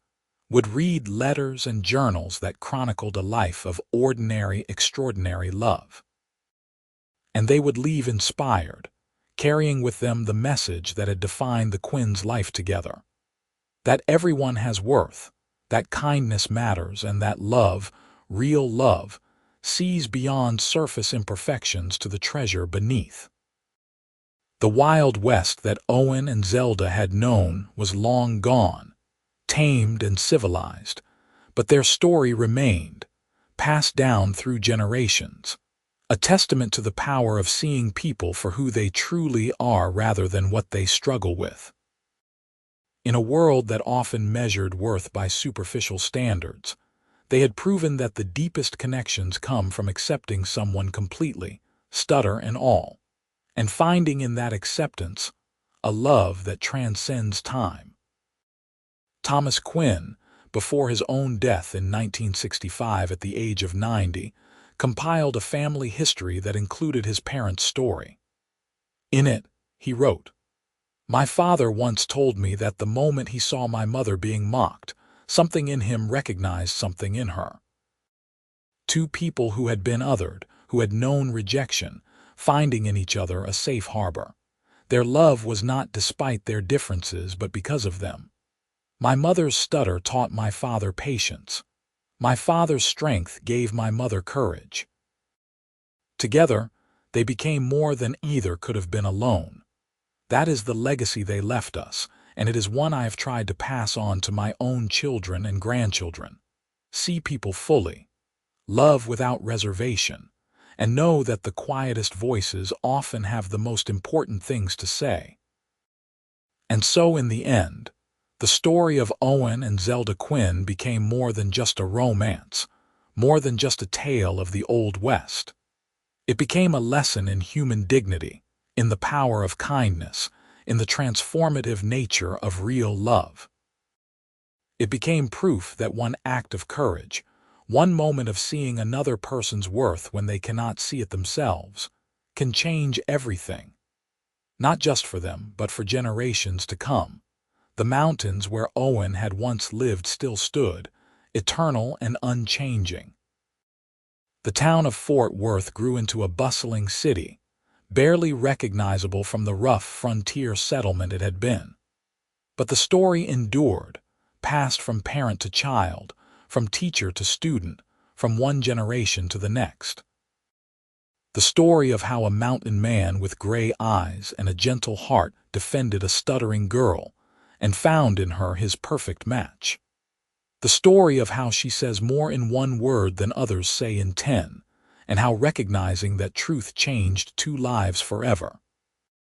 would read letters and journals that chronicled a life of ordinary, extraordinary love. And they would leave inspired, carrying with them the message that had defined the Quinns' life together: that everyone has worth, that kindness matters, and that love, real love, sees beyond surface imperfections to the treasure beneath. The Wild West that Owen and Zelda had known was long gone, tamed and civilized, but their story remained, passed down through generations, a testament to the power of seeing people for who they truly are rather than what they struggle with. In a world that often measured worth by superficial standards, they had proven that the deepest connections come from accepting someone completely, stutter and all, and finding in that acceptance a love that transcends time. Thomas Quinn, before his own death in 1965 at the age of 90, compiled a family history that included his parents' story. In it, he wrote, "My father once told me that the moment he saw my mother being mocked, something in him recognized something in her. Two people who had been othered, who had known rejection, finding in each other a safe harbor. Their love was not despite their differences, but because of them. My mother's stutter taught my father patience. My father's strength gave my mother courage. Together, they became more than either could have been alone. That is the legacy they left us, and it is one I have tried to pass on to my own children and grandchildren. See people fully, love without reservation, and know that the quietest voices often have the most important things to say." And so in the end, the story of Owen and Zelda Quinn became more than just a romance, more than just a tale of the Old West. It became a lesson in human dignity, in the power of kindness, in the transformative nature of real love. It became proof that one act of courage, one moment of seeing another person's worth when they cannot see it themselves, can change everything. Not just for them, but for generations to come. The mountains where Owen had once lived still stood, eternal and unchanging. The town of Fort Worth grew into a bustling city, barely recognizable from the rough frontier settlement it had been. But the story endured, passed from parent to child, from teacher to student, from one generation to the next. The story of how a mountain man with gray eyes and a gentle heart defended a stuttering girl and found in her his perfect match. The story of how she says more in one word than others say in 10, and how recognizing that truth changed two lives forever.